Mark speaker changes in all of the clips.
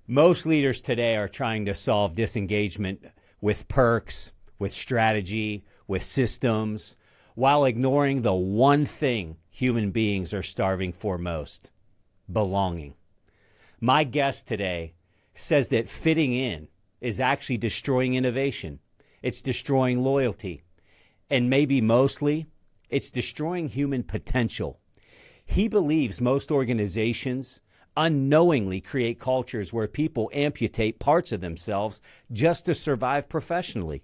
Speaker 1: Most leaders today are trying to solve disengagement with perks, with strategy, with systems, while ignoring the one thing human beings are starving for most: belonging. My guest today says that fitting in is actually destroying innovation. It's destroying loyalty. And maybe mostly, it's destroying human potential. He believes most organizations unknowingly create cultures where people amputate parts of themselves just to survive professionally.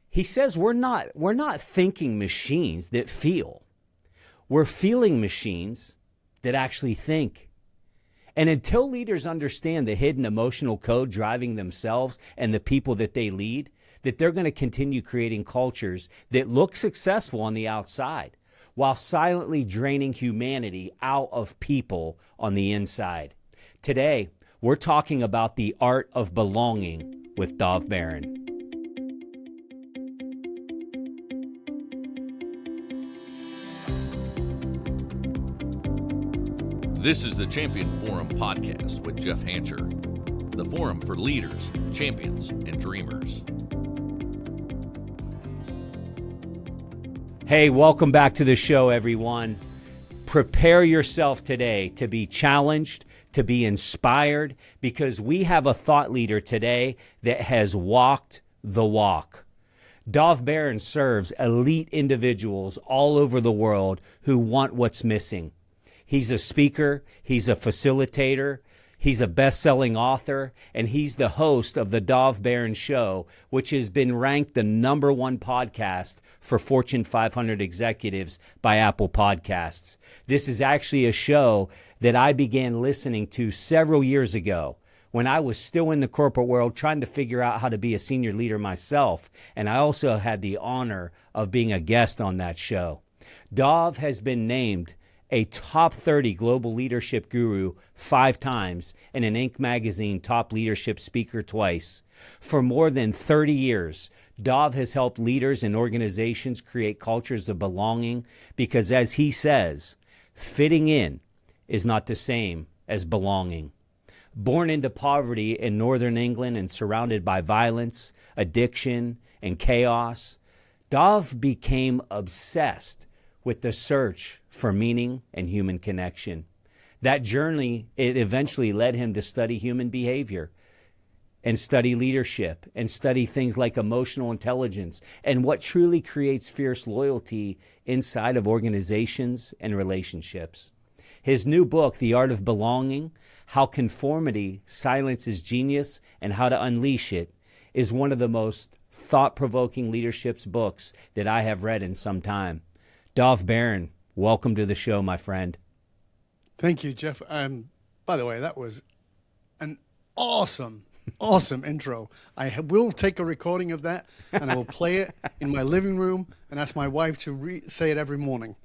Speaker 1: He says we're not thinking machines that feel. We're feeling machines that actually think. And until leaders understand the hidden emotional code driving themselves and the people that they lead, that they're going to continue creating cultures that look successful on the outside while silently draining humanity out of people on the inside. Today, we're talking about the art of belonging with Dov Baron.
Speaker 2: This is the Champion Forum podcast with Jeff Hancher, the forum for leaders, champions, and dreamers.
Speaker 1: Hey, welcome back to the show, everyone. Prepare yourself today to be challenged, to be inspired, because we have a thought leader today that has walked the walk. Dov Baron serves elite individuals all over the world who want what's missing. He's a speaker, he's a facilitator, he's a best-selling author, and he's the host of the Dov Baron Show, which has been ranked the #1 podcast for Fortune 500 executives by Apple Podcasts. This is actually a show that I began listening to several years ago when I was still in the corporate world trying to figure out how to be a senior leader myself, and I also had the honor of being a guest on that show. Dov has been named a top 30 global leadership guru 5 times, and an Inc. magazine top leadership speaker twice. For more than 30 years, Dov has helped leaders and organizations create cultures of belonging because, as he says, fitting in is not the same as belonging. Born into poverty in northern England and surrounded by violence, addiction, and chaos, Dov became obsessed with the search for meaning and human connection. That journey, it eventually led him to study human behavior and study leadership and study things like emotional intelligence and what truly creates fierce loyalty inside of organizations and relationships. His new book, The Art of Belonging: How Conformity Silences Genius and How to Unleash It, is one of the most thought-provoking leadership books that I have read in some time. Dov Baron, welcome to the show, my friend.
Speaker 3: Thank you, Jeff. By the way, that was an awesome intro. I will take a recording of that, and I will play it in my living room and ask my wife to say it every morning.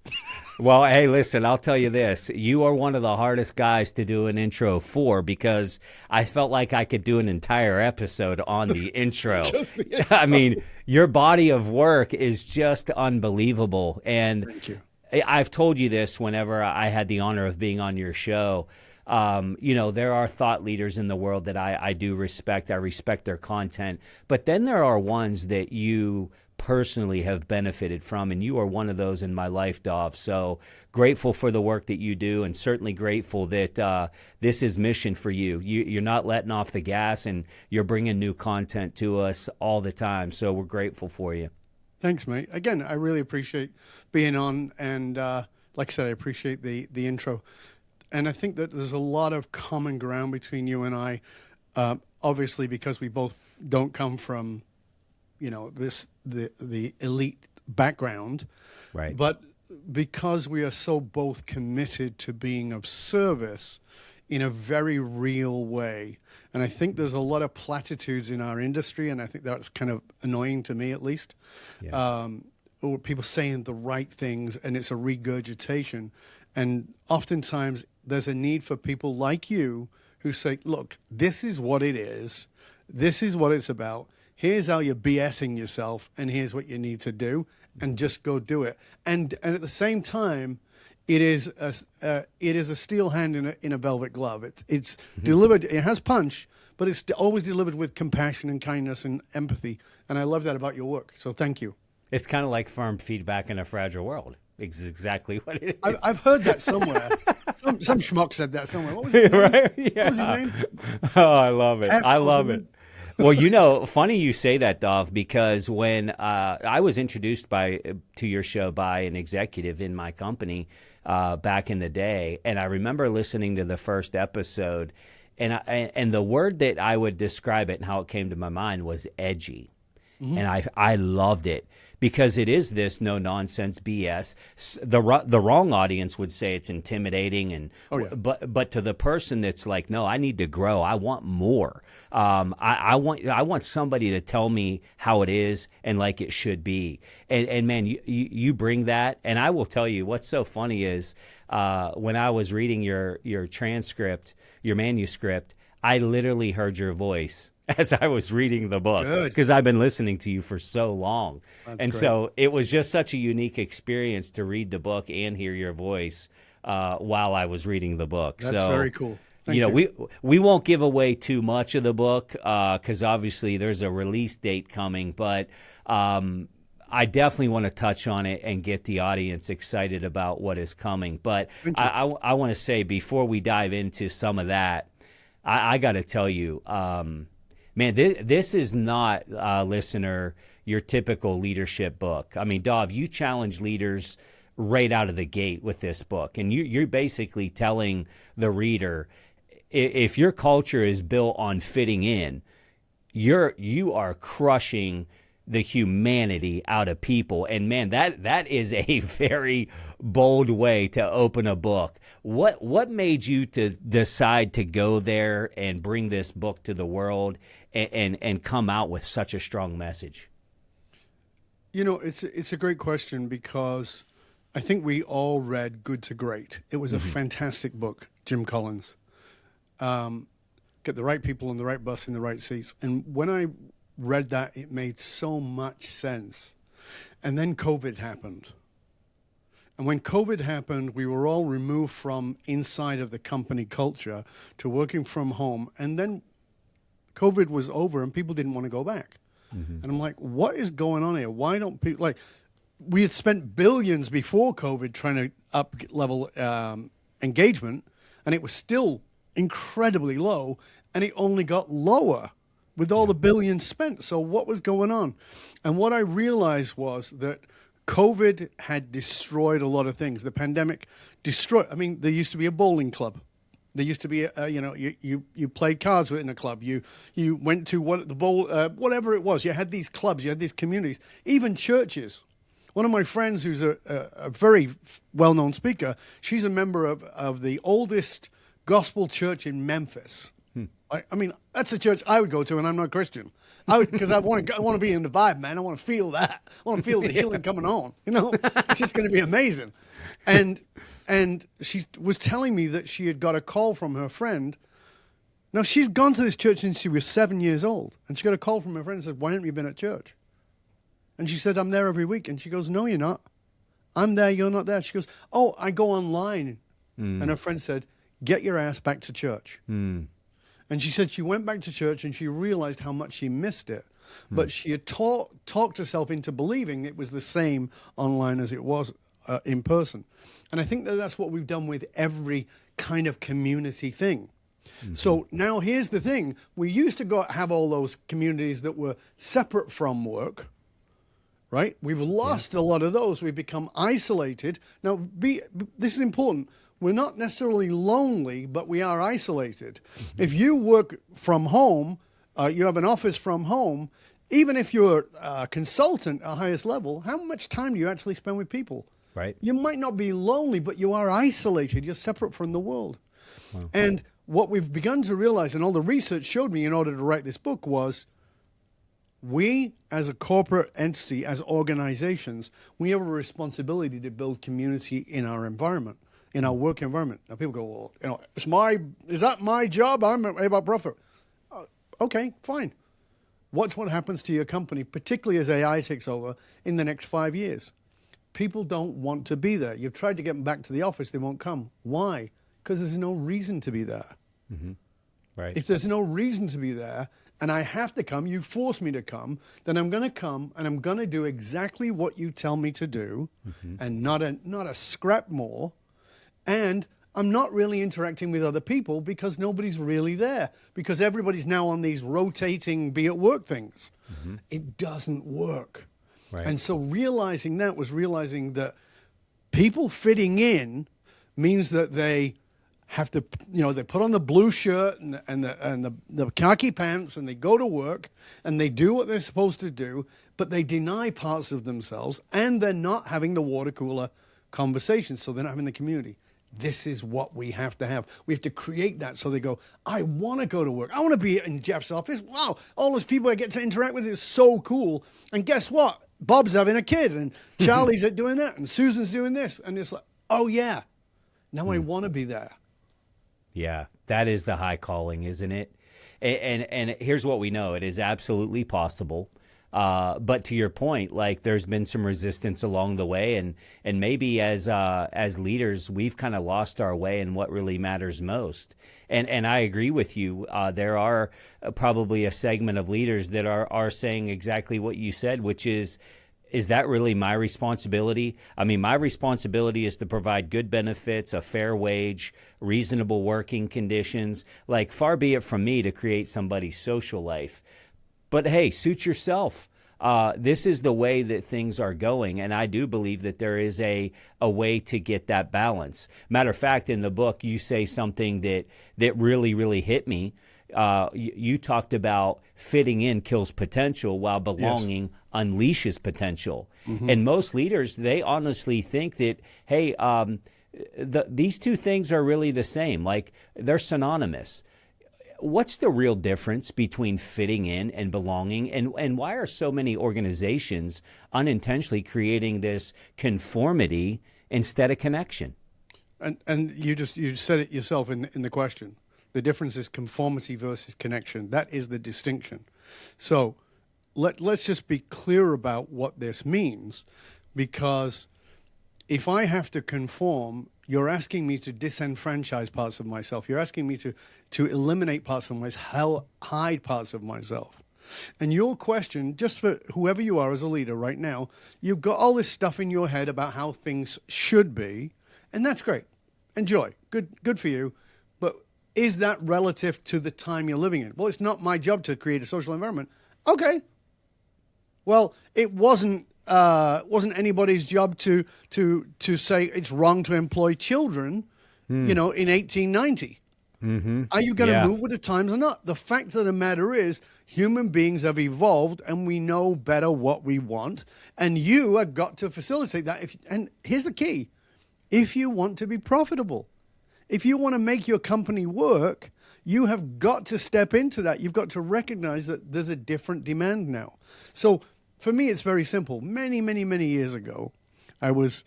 Speaker 1: Well, hey, listen, I'll tell you this. You are one of the hardest guys to do an intro for, because I felt like I could do an entire episode on the intro. I mean, your body of work is just unbelievable. And
Speaker 3: Thank you.
Speaker 1: I've told you this whenever I had the honor of being on your show. There are thought leaders in the world that I do respect. I respect their content. But then there are ones that you personally have benefited from, and you are one of those in my life, Dov. So grateful for the work that you do, and certainly grateful that this is mission for you. You're not letting off the gas, and you're bringing new content to us all the time. So we're grateful for you.
Speaker 3: Thanks, mate. Again, I really appreciate being on, and like I said, I appreciate the intro. And I think that there's a lot of common ground between you and I, obviously because we both don't come from, the elite background,
Speaker 1: Right.
Speaker 3: but because we are so both committed to being of service in a very real way. And I think there's a lot of platitudes in our industry, and I think that's kind of annoying to me, at least.
Speaker 1: Yeah.
Speaker 3: Or people saying the right things, and it's a regurgitation. And oftentimes there's a need for people like you who say, look, this is what it is. This is what it's about. Here's how you're BSing yourself, and here's what you need to do, and just go do it. And at the same time, it is a steel hand in a velvet glove. It's delivered. It has punch, but it's always delivered with compassion and kindness and empathy. And I love that about your work. So thank you.
Speaker 1: It's kind of like firm feedback in a fragile world. It's exactly what it is.
Speaker 3: I've heard that somewhere. Some schmuck said that somewhere. What was his name?
Speaker 1: Right? Yeah.
Speaker 3: What was his name?
Speaker 1: Oh, I love it. I love it.
Speaker 3: something?
Speaker 1: Well, funny you say that, Dov, because when I was introduced to your show by an executive in my company back in the day, and I remember listening to the first episode, and the word that I would describe it and how it came to my mind was edgy. Mm-hmm. And I loved it because it is this no nonsense BS. The wrong audience would say it's intimidating, and but to the person that's like, no, I need to grow. I want more. I want somebody to tell me how it is and like it should be. And man, you bring that. And I will tell you what's so funny is when I was reading your transcript, your manuscript, I literally heard your voice as I was reading the book because I've been listening to you for so long. That's great. So it was just such a unique experience to read the book and hear your voice while I was reading the book.
Speaker 3: That's very cool. Thank
Speaker 1: you. We won't give away too much of the book because obviously there's a release date coming, but I definitely want to touch on it and get the audience excited about what is coming. But I want to say before we dive into some of that, I got to tell you, man, this is not, listener, your typical leadership book. I mean, Dov, you challenge leaders right out of the gate with this book. And you're basically telling the reader, if your culture is built on fitting in, you are crushing the humanity out of people. And man, that is a very bold way to open a book. What made you to decide to go there and bring this book to the world and come out with such a strong message?
Speaker 3: You know, it's a great question because I think we all read Good to Great. It was a fantastic book, Jim Collins. Get the right people on the right bus in the right seats. And when I read that, it made so much sense. And then COVID happened. And when COVID happened, we were all removed from inside of the company culture to working from home. And then COVID was over and people didn't want to go back. Mm-hmm. And I'm like, what is going on here? Why don't people, like, we had spent billions before COVID trying to up level engagement, and it was still incredibly low, and it only got lower with all the billions spent. So what was going on? And what I realized was that COVID had destroyed a lot of things. The pandemic destroyed. I mean, there used to be a bowling club. There used to be, you played cards in a club. You went to whatever it was. You had these clubs. You had these communities. Even churches. One of my friends, who's a very well-known speaker, she's a member of the oldest gospel church in Memphis. I mean, that's a church I would go to, and I'm not Christian. Because I want to be in the vibe, man. I want to feel that. I want to feel the healing coming on. You know, it's just going to be amazing. And she was telling me that she had got a call from her friend. Now, she's gone to this church since she was 7 years old, and she got a call from her friend and said, "Why haven't you been at church?" And she said, "I'm there every week." And she goes, "No, you're not. I'm there. You're not there." She goes, "Oh, I go online." And her friend said, "Get your ass back to church." And she said she went back to church and she realized how much she missed it. But she had talked herself into believing it was the same online as it was in person. And I think that's what we've done with every kind of community thing. So now here's the thing. We used to have all those communities that were separate from work, right? We've lost a lot of those. We've become isolated. Now, this is important. We're not necessarily lonely, but we are isolated. If you work from home, you have an office from home, even if you're a consultant at highest level, how much time do you actually spend with people?
Speaker 1: Right.
Speaker 3: You might not be lonely, but you are isolated. You're separate from the world. Wow. And what we've begun to realize, and all the research showed me in order to write this book, was we, as a corporate entity, as organizations, we have a responsibility to build community in our environment, in our work environment. Now people go, well, you know, is that my job? I'm about profit. Okay, fine. Watch what happens to your company, particularly as AI takes over in the next 5 years. people don't want to be there. You've tried to get them back to the office, they won't come. Why? Because there's no reason to be there.
Speaker 1: Right.
Speaker 3: If there's no reason to be there, and I have to come, you force me to come, then I'm going to come, and I'm going to do exactly what you tell me to do, and not a scrap more. And I'm not really interacting with other people because nobody's really there, because everybody's now on these rotating be at work things. It doesn't work.
Speaker 1: Right.
Speaker 3: And so realizing that was realizing that people fitting in means that they have to, they put on the blue shirt and the khaki pants, and they go to work and they do what they're supposed to do, but they deny parts of themselves, and they're not having the water cooler conversation. So they're not having the community. This is what we have to have. We have to create that so they go, I want to go to work. I want to be in Jeff's office. Wow, all those people I get to interact with is so cool. And guess what? Bob's having a kid, and Charlie's doing that, and Susan's doing this. And it's like, oh, yeah, now I want to be there.
Speaker 1: Yeah, that is the high calling, isn't it? And here's what we know. It is absolutely possible. But to your point, like, there's been some resistance along the way, and maybe as leaders, we've kind of lost our way in what really matters most. And I agree with you. There are probably a segment of leaders that are saying exactly what you said, which is that really my responsibility? I mean, my responsibility is to provide good benefits, a fair wage, reasonable working conditions. Like, far be it from me to create somebody's social life. But hey, suit yourself. This is the way that things are going, and I do believe that there is a way to get that balance. Matter of fact, in the book, you say something that really, really hit me. You talked about fitting in kills potential, while belonging unleashes potential. And most leaders, they honestly think that, hey, these two things are really the same. Like, they're synonymous. What's the real difference between fitting in and belonging? And why are so many organizations unintentionally creating this conformity instead of connection?
Speaker 3: And you said it yourself in the question. The difference is conformity versus connection. That is the distinction. So let's just be clear about what this means, because if I have to conform, you're asking me to disenfranchise parts of myself. You're asking me to eliminate parts of myself, hide parts of myself. And your question, just for whoever you are as a leader right now, you've got all this stuff in your head about how things should be, and that's great. Enjoy. Good for you. But is that relative to the time you're living in? Well, it's not my job to create a social environment. Okay. Well, it wasn't anybody's job to say it's wrong to employ children, in 1890. Are you going to move with the times or not? The fact of the matter is, human beings have evolved, and we know better what we want, and you have got to facilitate that. And here's the key. If you want to be profitable, if you want to make your company work, you have got to step into that. You've got to recognize that there's a different demand now. So for me, it's very simple. Many, many, many years ago, I was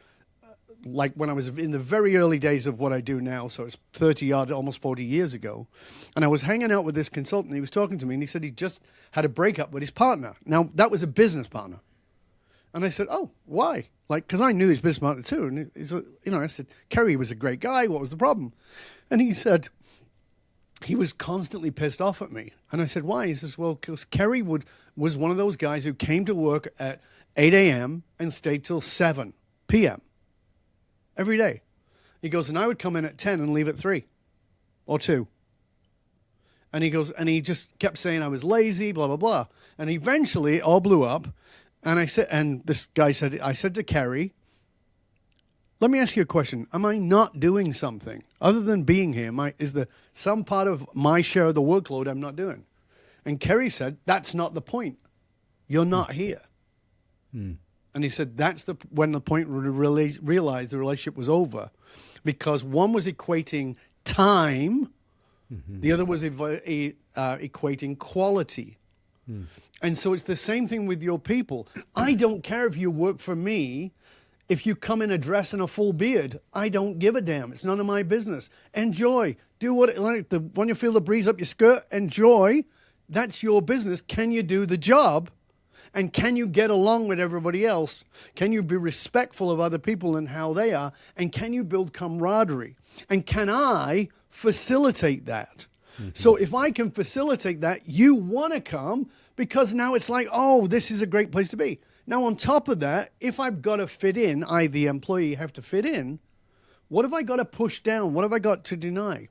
Speaker 3: when I was in the very early days of what I do now, so it's 30-odd, almost 40 years ago, and I was hanging out with this consultant. He was talking to me, and he said he just had a breakup with his partner. Now, that was a business partner. And I said, oh, why? Because I knew his business partner too. And he said, I said, Kerry was a great guy. What was the problem? And he said, he was constantly pissed off at me. And I said, why? He says, well, because Kerry was one of those guys who came to work at 8 a.m. and stayed till 7 p.m. every day. He goes, and I would come in at 10 and leave at 3 or 2. And he goes, and he just kept saying I was lazy, blah, blah, blah. And eventually it all blew up. And I said, and this guy said, I said to Kerry, let me ask you a question. Am I not doing something other than being here? Is there some part of my share of the workload I'm not doing? And Kerry said, that's not the point. You're not here. And he said, that's when the point where we realized the relationship was over, because one was equating time, the other was equating quality. And so it's the same thing with your people. I don't care if you work for me. If you come in a dress and a full beard, I don't give a damn. It's none of my business. Enjoy. Do when you feel the breeze up your skirt, enjoy. That's your business. Can you do the job? And can you get along with everybody else? Can you be respectful of other people and how they are? And can you build camaraderie? And can I facilitate that? So if I can facilitate that, you want to come because now it's like, oh, this is a great place to be. Now, on top of that, if I've got to fit in, I, the employee, have to fit in, what have I got to push down? What have I got to deny?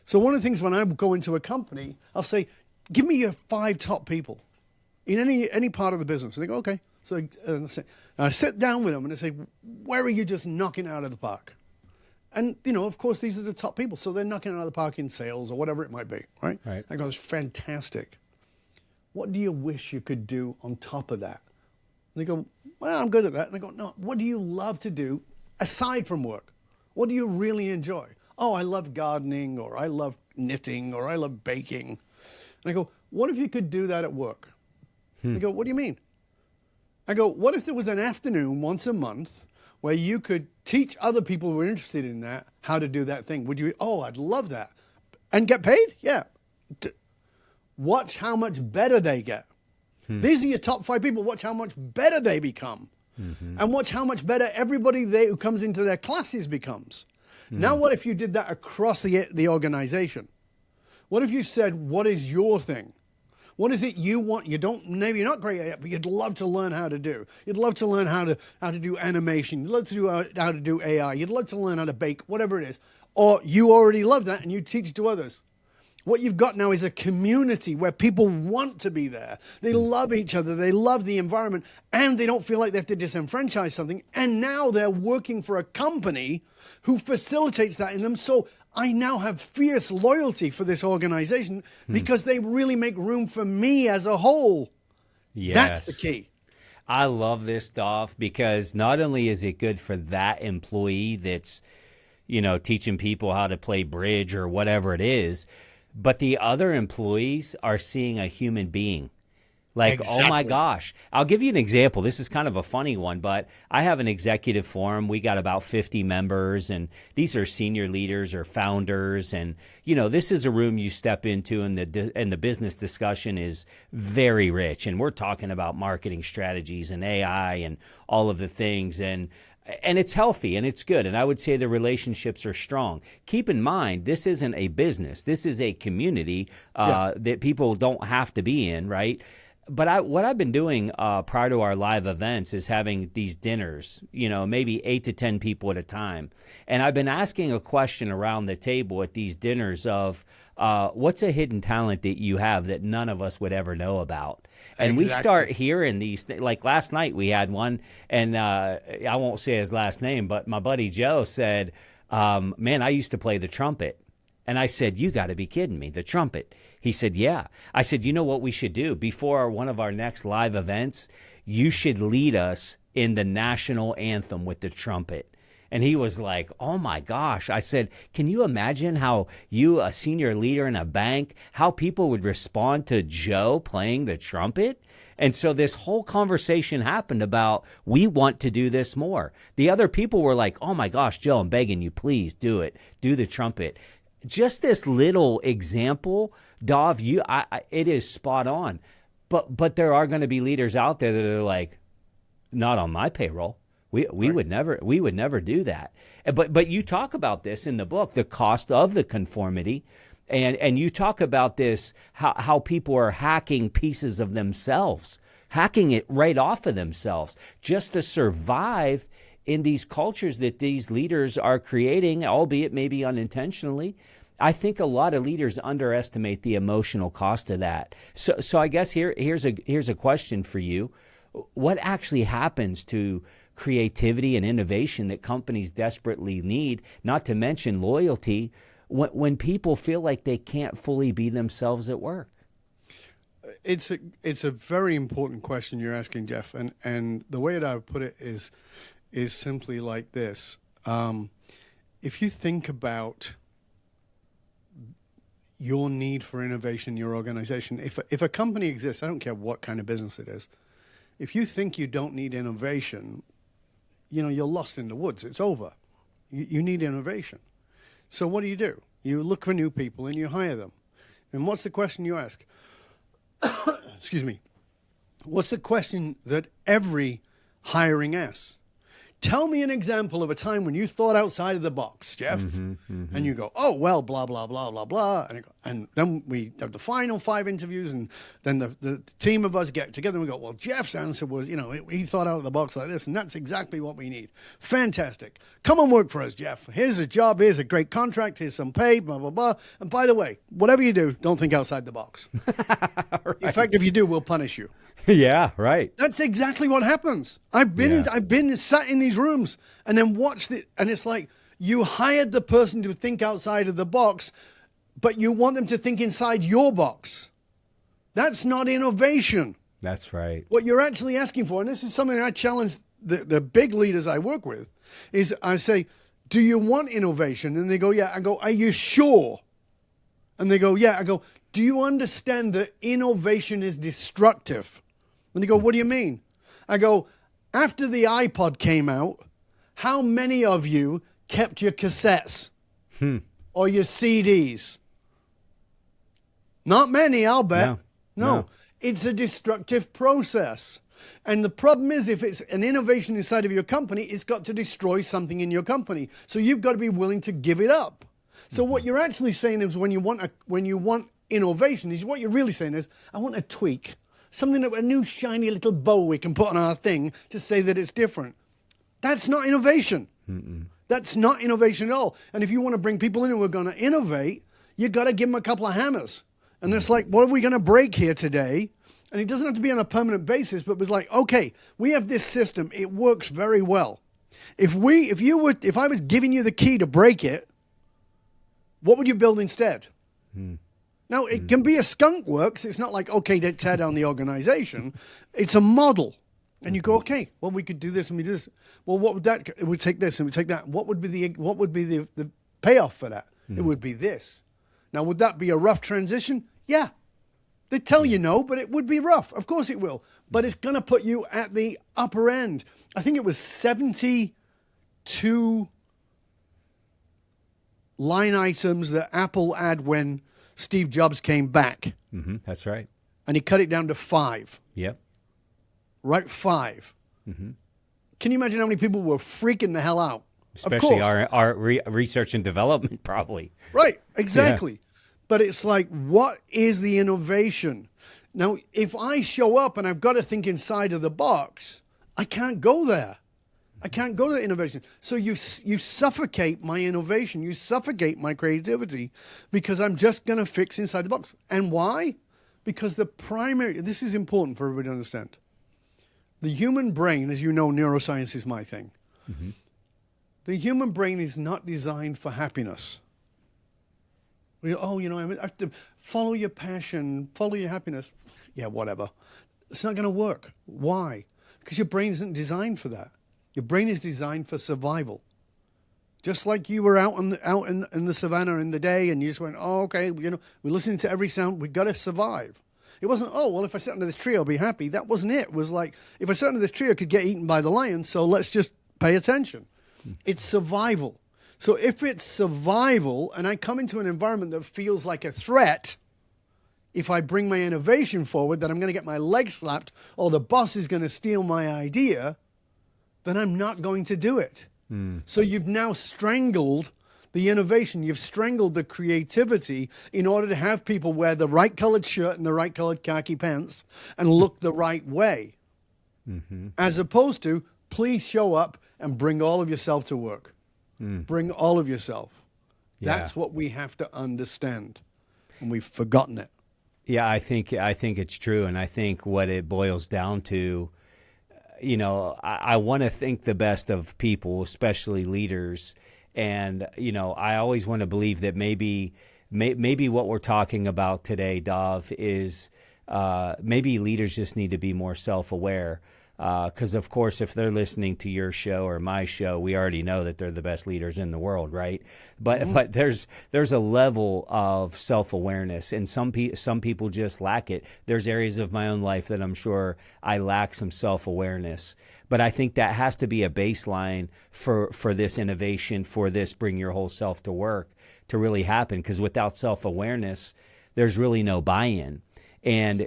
Speaker 3: So one of the things when I go into a company, I'll say, give me your 5 top people in any part of the business. And they go, okay. So I sit down with them and I say, where are you just knocking it out of the park? And, of course, these are the top people. So they're knocking it out of the park in sales or whatever it might be, right? I go, it's fantastic. What do you wish you could do on top of that? And they go, well, I'm good at that. And I go, no, what do you love to do aside from work? What do you really enjoy? Oh, I love gardening, or I love knitting, or I love baking. And I go, what if you could do that at work? They go, what do you mean? I go, what if there was an afternoon once a month where you could teach other people who are interested in that how to do that thing? Would you? Oh, I'd love that. And get paid? Yeah. Watch how much better they get. These are your top 5 people. Watch how much better they become. And watch how much better everybody who comes into their classes becomes. Now, what if you did that across the organization? What if you said, what is your thing? What is it you want? Maybe you're not great at it, but you'd love to learn how to do. You'd love to learn how to do animation. You'd love to do how to do AI. You'd love to learn how to bake, whatever it is. Or you already love that and you teach it to others. What you've got now is a community where people want to be there. They love each other. They love the environment, and they don't feel like they have to disenfranchise something. And now they're working for a company who facilitates that in them. So I now have fierce loyalty for this organization because they really make room for me as a whole.
Speaker 1: Yes.
Speaker 3: That's the key.
Speaker 1: I love this, Dov, because not only is it good for that employee that's, teaching people how to play bridge or whatever it is, but the other employees are seeing a human being. Like,
Speaker 3: Exactly.
Speaker 1: Oh my gosh. I'll give you an example. This is kind of a funny one, but I have an executive forum. We got about 50 members, and these are senior leaders or founders. And, this is a room you step into, and the business discussion is very rich. And we're talking about marketing strategies and AI and all of the things. And it's healthy and it's good. And I would say the relationships are strong. Keep in mind, this isn't a business. This is a community that people don't have to be in, right? But what I've been doing prior to our live events is having these dinners, maybe 8 to 10 people at a time. And I've been asking a question around the table at these dinners of what's a hidden talent that you have that none of us would ever know about? And we start hearing these things. Like last night we had one, and I won't say his last name, but my buddy Joe said, man, I used to play the trumpet. And I said, you got to be kidding me, the trumpet. He said, yeah. I said, you know what we should do? Before one of our next live events, you should lead us in the national anthem with the trumpet. And he was like, oh my gosh. I said, can you imagine how you, a senior leader in a bank, how people would respond to Joe playing the trumpet? And so this whole conversation happened about, we want to do this more. The other people were like, oh my gosh, Joe, I'm begging you, please do it. Do the trumpet. Just this little example, Dov, it is spot on. But there are going to be leaders out there that are like, not on my payroll. We would never do that. But you talk about this in the book, the cost of the conformity, and you talk about this, how people are hacking pieces of themselves, hacking it right off of themselves just to survive in these cultures that these leaders are creating, albeit maybe unintentionally. I think a lot of leaders underestimate the emotional cost of that. So I guess here's a question for you. What actually happens to creativity and innovation that companies desperately need, not to mention loyalty, when people feel like they can't fully be themselves at work?
Speaker 3: It's a very important question you're asking, Jeff. And the way that I would put it is simply like this. If you think about your need for innovation in your organization, if a company exists, I don't care what kind of business it is, if you think you don't need innovation, you're lost in the woods. It's over. You need innovation. So what do? You look for new people and you hire them. And what's the question you ask? Excuse me. What's the question that every hiring asks? Tell me an example of a time when you thought outside of the box, Jeff. And you go, oh, well, blah, blah, blah, blah, blah. And then we have the final 5 interviews, and then the team of us get together and we go, well, Jeff's answer was, he thought out of the box like this, and that's exactly what we need. Fantastic. Come and work for us, Jeff. Here's a job. Here's a great contract. Here's some pay, blah, blah, blah. And by the way, whatever you do, don't think outside the box.
Speaker 1: Right.
Speaker 3: In fact, if you do, we'll punish you.
Speaker 1: Yeah, right.
Speaker 3: That's exactly what happens. I've been sat in these rooms and then watched it, and it's like you hired the person to think outside of the box, but you want them to think inside your box. That's not innovation.
Speaker 1: That's right.
Speaker 3: What you're actually asking for, and this is something I challenge the big leaders I work with, is I say, do you want innovation? And they go, yeah. I go, are you sure? And they go, yeah. I go, do you understand that innovation is destructive? And they go, what do you mean? I go, after the iPod came out, how many of you kept your cassettes or your CDs? Not many, I'll bet. No. It's a destructive process. And the problem is, if it's an innovation inside of your company, it's got to destroy something in your company. So you've got to be willing to give it up. So what you're actually saying is when you want innovation, is what you're really saying is, I want a tweak. Something that a new shiny little bow we can put on our thing to say that it's different. That's not innovation. That's not innovation at all. And if you want to bring people in who are going to innovate, you got to give them a couple of hammers. And it's like, what are we going to break here today? And it doesn't have to be on a permanent basis, but it's like, okay, we have this system. It works very well. If I was giving you the key to break it, what would you build instead? Now, it can be a skunk works. It's not like, okay, to tear down the organization. It's a model. And you go, okay, well, we could do this and we do this. Well, what would that, it would take this and we take that. What would be the payoff for that? It would be this. Now, would that be a rough transition? Yeah. They tell you no, but it would be rough. Of course it will. But it's going to put you at the upper end. I think it was 72 line items that Apple had when Steve Jobs came back.
Speaker 1: That's right.
Speaker 3: And he cut it down to 5.
Speaker 1: Yep.
Speaker 3: Right, 5. Can you imagine how many people were freaking the hell out?
Speaker 1: Especially our research and development, probably.
Speaker 3: Right, exactly.
Speaker 1: Yeah.
Speaker 3: But it's like, what is the innovation? Now, if I show up and I've got to think inside of the box, I can't go there. I can't go to the innovation. So you suffocate my innovation. You suffocate my creativity because I'm just going to fix inside the box. And why? Because this is important for everybody to understand. The human brain, as you know, neuroscience is my thing. The human brain is not designed for happiness. I have to follow your passion, follow your happiness. Yeah, whatever. It's not going to work. Why? Because your brain isn't designed for that. Your brain is designed for survival. Just like you were out in the savannah in the day and you just went, oh, okay, we're listening to every sound. We've got to survive. It wasn't, oh, well, if I sit under this tree, I'll be happy. That wasn't it. It was like, if I sit under this tree, I could get eaten by the lion, so let's just pay attention. It's survival. So if it's survival and I come into an environment that feels like a threat, if I bring my innovation forward, that I'm going to get my leg slapped or the boss is going to steal my idea, then I'm not going to do it. So you've now strangled the innovation. You've strangled the creativity in order to have people wear the right colored shirt and the right colored khaki pants and look the right way. As opposed to, please show up and bring all of yourself to work. Bring all of yourself. That's what we have to understand. And we've forgotten it.
Speaker 1: Yeah, I think it's true. And I think what it boils down to, I want to think the best of people, especially leaders. And, I always want to believe that maybe what we're talking about today, Dov, is maybe leaders just need to be more self-aware. Because, of course, if they're listening to your show or my show, we already know that they're the best leaders in the world, right? But there's a level of self-awareness, and some people just lack it. There's areas of my own life that I'm sure I lack some self-awareness. But I think that has to be a baseline for this innovation, for this bring your whole self to work to really happen. Because without self-awareness, there's really no buy-in. And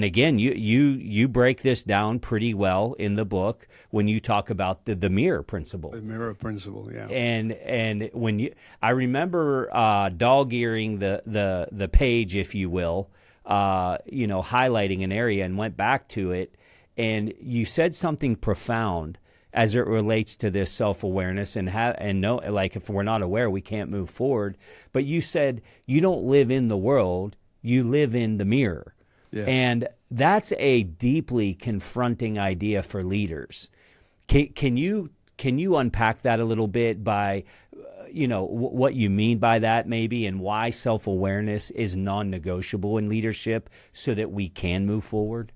Speaker 1: again, you break this down pretty well in the book when you talk about the mirror principle.
Speaker 3: The mirror principle, yeah.
Speaker 1: And when I remember dog-earing the page, if you will, highlighting an area and went back to it, and you said something profound as it relates to this self-awareness and know, like, if we're not aware, we can't move forward. But you said you don't live in the world, you live in the mirror.
Speaker 3: Yes.
Speaker 1: And that's a deeply confronting idea for leaders. Can you unpack that a little bit by, what you mean by that maybe, and why self-awareness is non-negotiable in leadership so that we can move forward?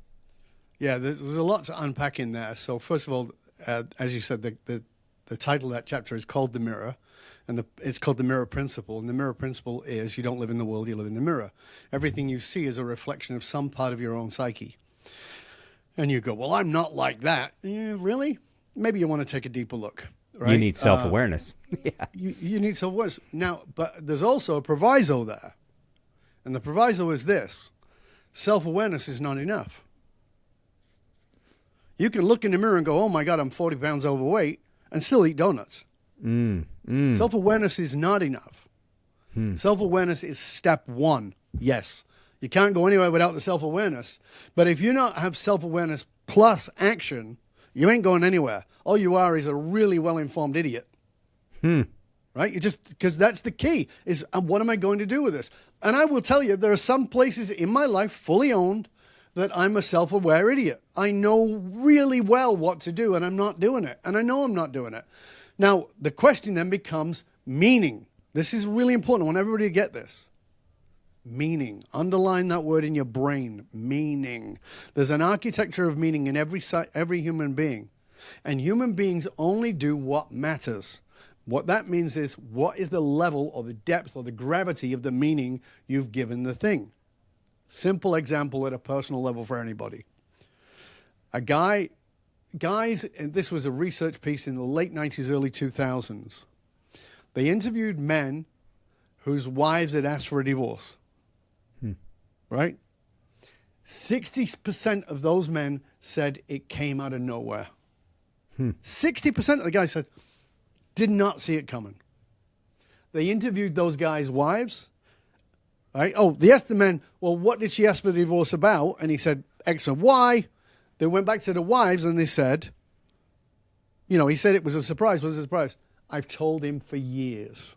Speaker 3: Yeah, there's a lot to unpack in there. So first of all, as you said, the title of that chapter is called The Mirror, and it's called The Mirror Principle. And the mirror principle is you don't live in the world, you live in the mirror. Everything you see is a reflection of some part of your own psyche. And you go, well, I'm not like that. Yeah, really? Maybe you want to take a deeper look. Right?
Speaker 1: You need self-awareness. Yeah.
Speaker 3: You need self-awareness. Now, but there's also a proviso there. And the proviso is this. Self-awareness is not enough. You can look in the mirror and go, oh my God, I'm 40 pounds overweight, and still eat donuts. Self-awareness is not enough. Self-awareness is step one. Yes. You can't go anywhere without the self-awareness. But if you not have self-awareness plus action, you ain't going anywhere. All you are is a really well-informed idiot. Right? You just, because that's the key, is what am I going to do with this? And I will tell you, there are some places in my life, fully owned, that I'm a self-aware idiot. I know really well what to do, and I'm not doing it. And I know I'm not doing it. Now, the question then becomes meaning. This is really important. I want everybody to get this. Meaning. Underline that word in your brain. Meaning. There's an architecture of meaning in every human being. And human beings only do what matters. What that means is, what is the level or the depth or the gravity of the meaning you've given the thing? Simple example at a personal level for anybody. Guys, and this was a research piece in the late 90s, early 2000s. They interviewed men whose wives had asked for a divorce. Right? 60% of those men said it came out of nowhere. 60% of the guys said, did not see it coming. They interviewed those guys' wives. Right? Oh, they asked the men, well, what did she ask for the divorce about? And he said, X and Y. They went back to the wives and they said, he said it was a surprise. Was it a surprise? I've told him for years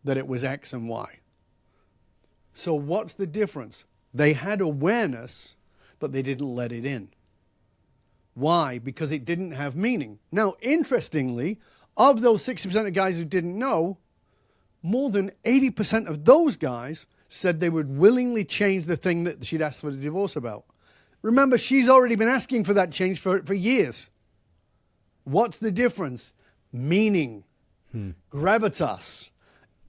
Speaker 3: that it was X and Y. So what's the difference? They had awareness, but they didn't let it in. Why? Because it didn't have meaning. Now, interestingly, of those 60% of guys who didn't know, more than 80% of those guys said they would willingly change the thing that she'd asked for the divorce about. Remember, she's already been asking for that change for years. What's the difference? Meaning, gravitas,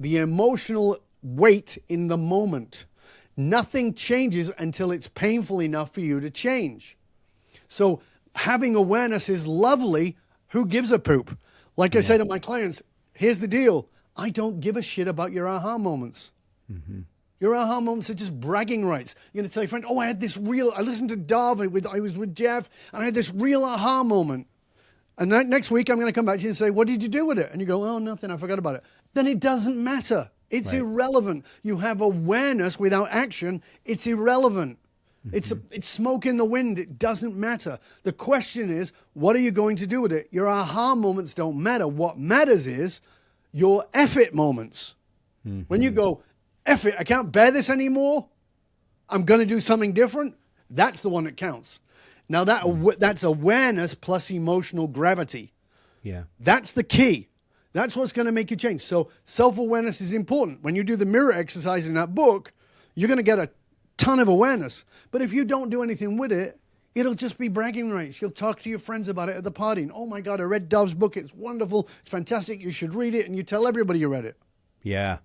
Speaker 3: the emotional weight in the moment. Nothing changes until it's painful enough for you to change. So having awareness is lovely. Who gives a poop? Like I say to my clients, here's the deal. I don't give a shit about your aha moments. Your aha moments are just bragging rights. You're going to tell your friend, oh, I listened to Dov, I was with Jeff, and I had this real aha moment. And next week, I'm going to come back to you and say, what did you do with it? And you go, oh, nothing, I forgot about it. Then it doesn't matter. It's irrelevant. You have awareness without action. It's irrelevant. It's smoke in the wind. It doesn't matter. The question is, what are you going to do with it? Your aha moments don't matter. What matters is your F it moments. When you go, F it, I can't bear this anymore, I'm going to do something different, that's the one that counts. Now, that's awareness plus emotional gravity.
Speaker 1: Yeah.
Speaker 3: That's the key. That's what's going to make you change. So self-awareness is important. When you do the mirror exercise in that book, you're going to get a ton of awareness. But if you don't do anything with it, it'll just be bragging rights. You'll talk to your friends about it at the party. And, oh, my God, I read Dov's book. It's wonderful. It's fantastic. You should read it. And you tell everybody you read it.
Speaker 1: Yeah.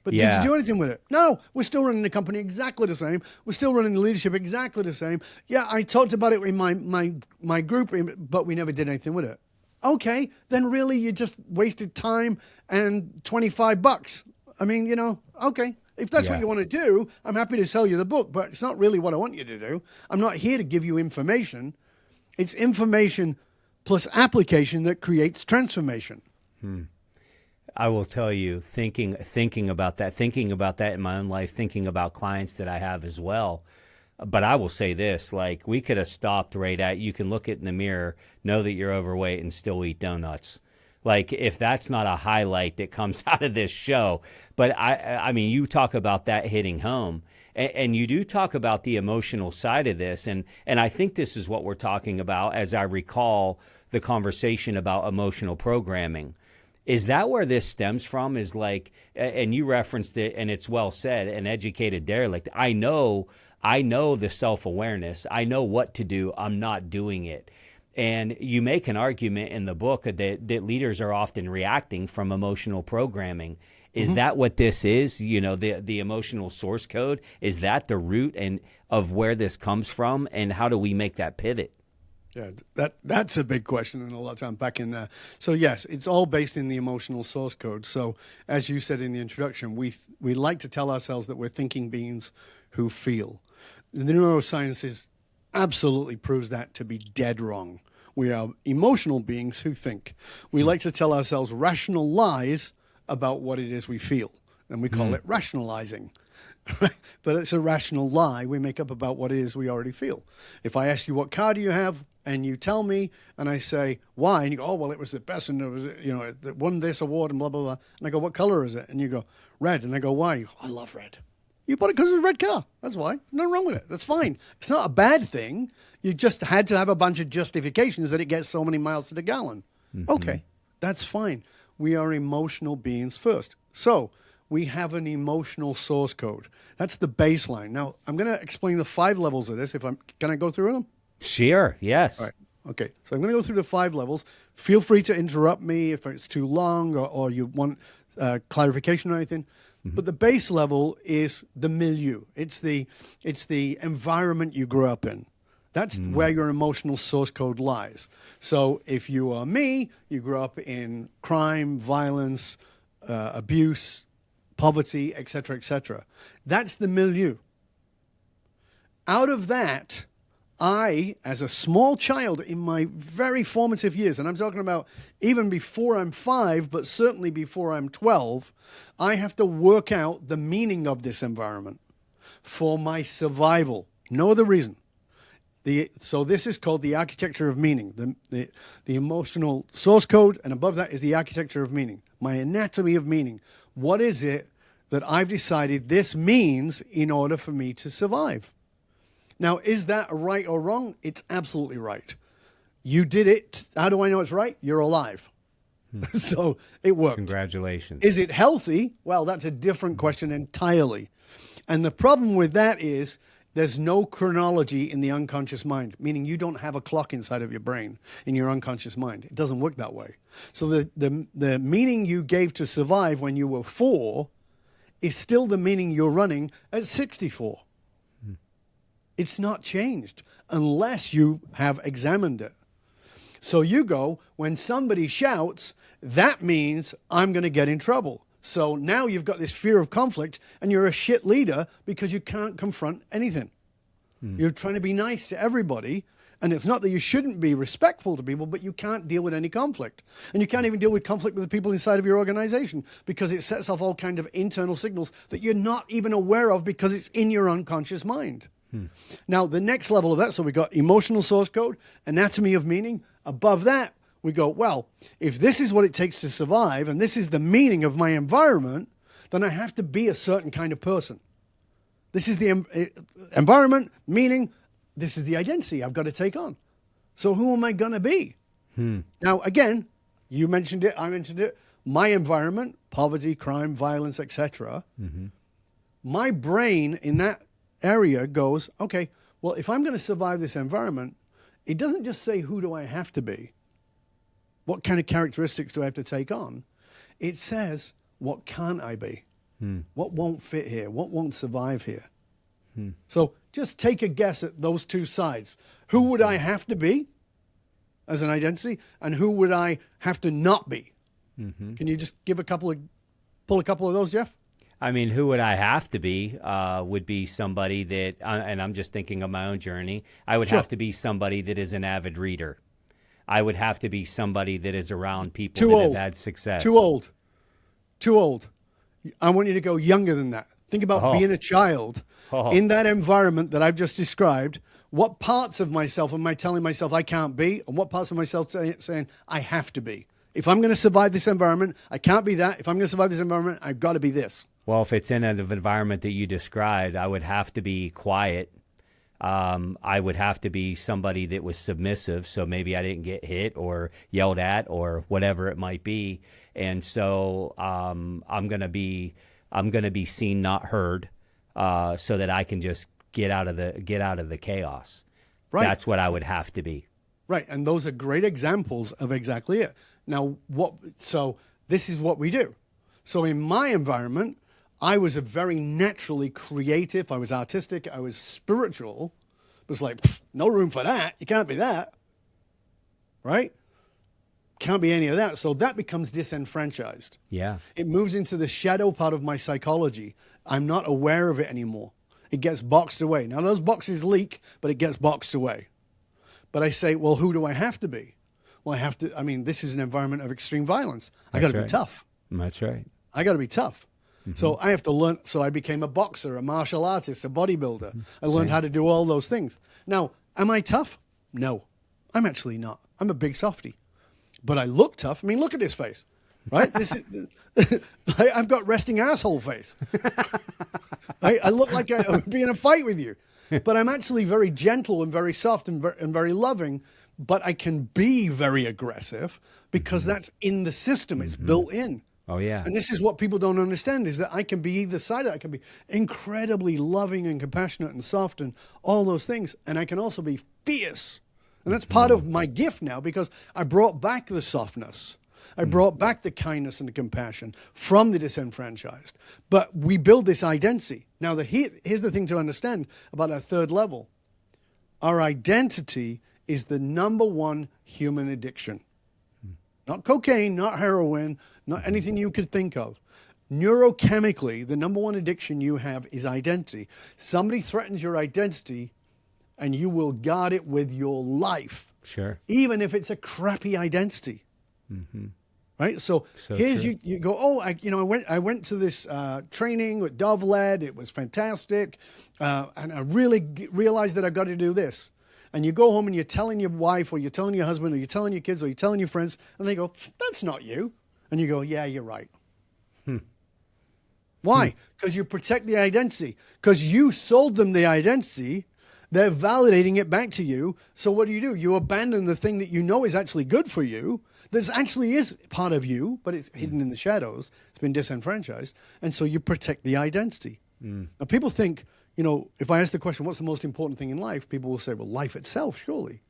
Speaker 3: But did you do anything with it? No, we're still running the company exactly the same. We're still running the leadership exactly the same. Yeah, I talked about it in my group, but we never did anything with it. Okay, then really you just wasted time and $25. I mean, okay. If that's
Speaker 1: Yeah.
Speaker 3: what you want to do, I'm happy to sell you the book, but it's not really what I want you to do. I'm not here to give you information. It's information plus application that creates transformation.
Speaker 1: I will tell you, thinking about that in my own life, thinking about clients that I have as well. But I will say this, like, we could have stopped right at, you can look it in the mirror, know that you're overweight, and still eat donuts. Like, if that's not a highlight that comes out of this show. But I mean, you talk about that hitting home, and you do talk about the emotional side of this. And I think this is what we're talking about, as I recall the conversation about emotional programming. Is that where this stems from? Is like, and you referenced it, and it's well said, an educated derelict. I know the self-awareness. I know what to do. I'm not doing it. And you make an argument in the book that leaders are often reacting from emotional programming. Is that what this is? You know, the emotional source code? Is that the root and of where this comes from? And how do we make that pivot?
Speaker 3: Yeah, that's a big question and a lot to unpack in there. So yes, it's all based in the emotional source code. So as you said in the introduction, we like to tell ourselves that we're thinking beings who feel. The neurosciences absolutely proves that to be dead wrong. We are emotional beings who think. We like to tell ourselves rational lies about what it is we feel, and we call it rationalizing. But it's a rational lie we make up about what it is we already feel. If I ask you what car do you have, and you tell me, and I say why, and you go, oh well, it was the best, and it was, you know, it won this award, and blah blah blah. And I go, what color is it? And you go, red. And I go, why? You go, I love red. You bought it because it's a red car. That's why. Nothing wrong with it. That's fine. It's not a bad thing. You just had to have a bunch of justifications that it gets so many miles to the gallon. Okay, that's fine. We are emotional beings first. So we have an emotional source code. That's the baseline. Now, I'm going to explain the 5 levels of this. Can I go through them?
Speaker 1: Sure, yes.
Speaker 3: All right. Okay, so I'm going to go through the 5 levels. Feel free to interrupt me if it's too long or you want clarification or anything. But the base level is the milieu. It's the environment you grew up in. That's where your emotional source code lies. So if you are me, you grew up in crime, violence, abuse, poverty, etc., etc. That's the milieu. Out of that, I, as a small child in my very formative years, and I'm talking about even before I'm 5, but certainly before I'm 12, I have to work out the meaning of this environment for my survival. No other reason. So this is called the architecture of meaning, the emotional source code, and above that is the architecture of meaning, my anatomy of meaning. What is it that I've decided this means in order for me to survive? Now, is that right or wrong? It's absolutely right. You did it. How do I know it's right? You're alive. So it worked.
Speaker 1: Congratulations.
Speaker 3: Is it healthy? Well, that's a different question entirely. And the problem with that is there's no chronology in the unconscious mind, meaning you don't have a clock inside of your brain, in your unconscious mind. It doesn't work that way. So the meaning you gave to survive when you were 4 is still the meaning you're running at 64. It's not changed unless you have examined it. So you go, when somebody shouts, that means I'm going to get in trouble. So now you've got this fear of conflict and you're a shit leader because you can't confront anything. You're trying to be nice to everybody. And it's not that you shouldn't be respectful to people, but you can't deal with any conflict. And you can't even deal with conflict with the people inside of your organization because it sets off all kinds of internal signals that you're not even aware of because it's in your unconscious mind. Now, the next level of that, so we got emotional source code, anatomy of meaning. Above that, we go, well, if this is what it takes to survive and this is the meaning of my environment, then I have to be a certain kind of person. This is the environment, meaning, this is the identity I've got to take on. So who am I going to be? Now, again, you mentioned it, I mentioned it. My environment, poverty, crime, violence, etc. My brain in that area goes, okay, well, if I'm going to survive this environment, it doesn't just say who do I have to be, what kind of characteristics do I have to take on? It says, what can't I be? What won't fit here? What won't survive here? So just take a guess at those two sides. Who would I have to be as an identity, and who would I have to not be? Can you just pull a couple of those, Jeff?
Speaker 1: I mean, who would I have to be? Would be somebody that, and I'm just thinking of my own journey. I would have to be somebody that is an avid reader. I would have to be somebody that is around people that have had success.
Speaker 3: Too old. Too old. I want you to go younger than that. Think about being a child in that environment that I've just described. What parts of myself am I telling myself I can't be? And what parts of myself saying I have to be? If I'm going to survive this environment, I can't be that. If I'm going to survive this environment, I've got to be this.
Speaker 1: Well, if it's in an environment that you described, I would have to be quiet. I would have to be somebody that was submissive, so maybe I didn't get hit or yelled at or whatever it might be. And so I'm gonna be seen, not heard, so that I can just get out of the chaos. Right. That's what I would have to be.
Speaker 3: Right, and those are great examples of exactly it. Now, so this is what we do. So in my environment, I was a very naturally creative. I was artistic. I was spiritual. It was like, no room for that. You can't be that. Right? Can't be any of that. So that becomes disenfranchised.
Speaker 1: Yeah.
Speaker 3: It moves into the shadow part of my psychology. I'm not aware of it anymore. It gets boxed away. Now, those boxes leak, but it gets boxed away. But I say, well, who do I have to be? Well, this is an environment of extreme violence. I got to be tough.
Speaker 1: That's right.
Speaker 3: I got to be tough. Mm-hmm. So I have to learn. So I became a boxer, a martial artist, a bodybuilder. I learned how to do all those things. Now, am I tough? No, I'm actually not. I'm a big softy, but I look tough. I mean, look at this face, right? This is, I've got resting asshole face. I look like I would be in a fight with you, but I'm actually very gentle and very soft and very loving. But I can be very aggressive because that's in the system. It's built in.
Speaker 1: Oh, yeah.
Speaker 3: And this is what people don't understand, is that I can be either side of it. I can be incredibly loving and compassionate and soft and all those things. And I can also be fierce. And that's part of my gift now, because I brought back the softness. I brought back the kindness and the compassion from the disenfranchised. But we build this identity. Now, here's the thing to understand about our third level. Our identity is the number one human addiction. Not cocaine, not heroin, not anything you could think of. Neurochemically, the number one addiction you have is identity. Somebody threatens your identity, and you will guard it with your life.
Speaker 1: Sure.
Speaker 3: Even if it's a crappy identity. Mm-hmm. Right? So here's true. You go, I went to this training with Dov led. It was fantastic. And I really realized that I've got to do this. And you go home and you're telling your wife or you're telling your husband or you're telling your kids or you're telling your friends, and they go, that's not you. And you go, yeah, you're right. Why? Because you protect the identity. Because you sold them the identity. They're validating it back to you. So what do? You abandon the thing that you know is actually good for you, that actually is part of you, but it's hidden in the shadows. It's been disenfranchised. And so you protect the identity. Now, people think, if I ask the question, what's the most important thing in life? People will say, well, life itself, surely.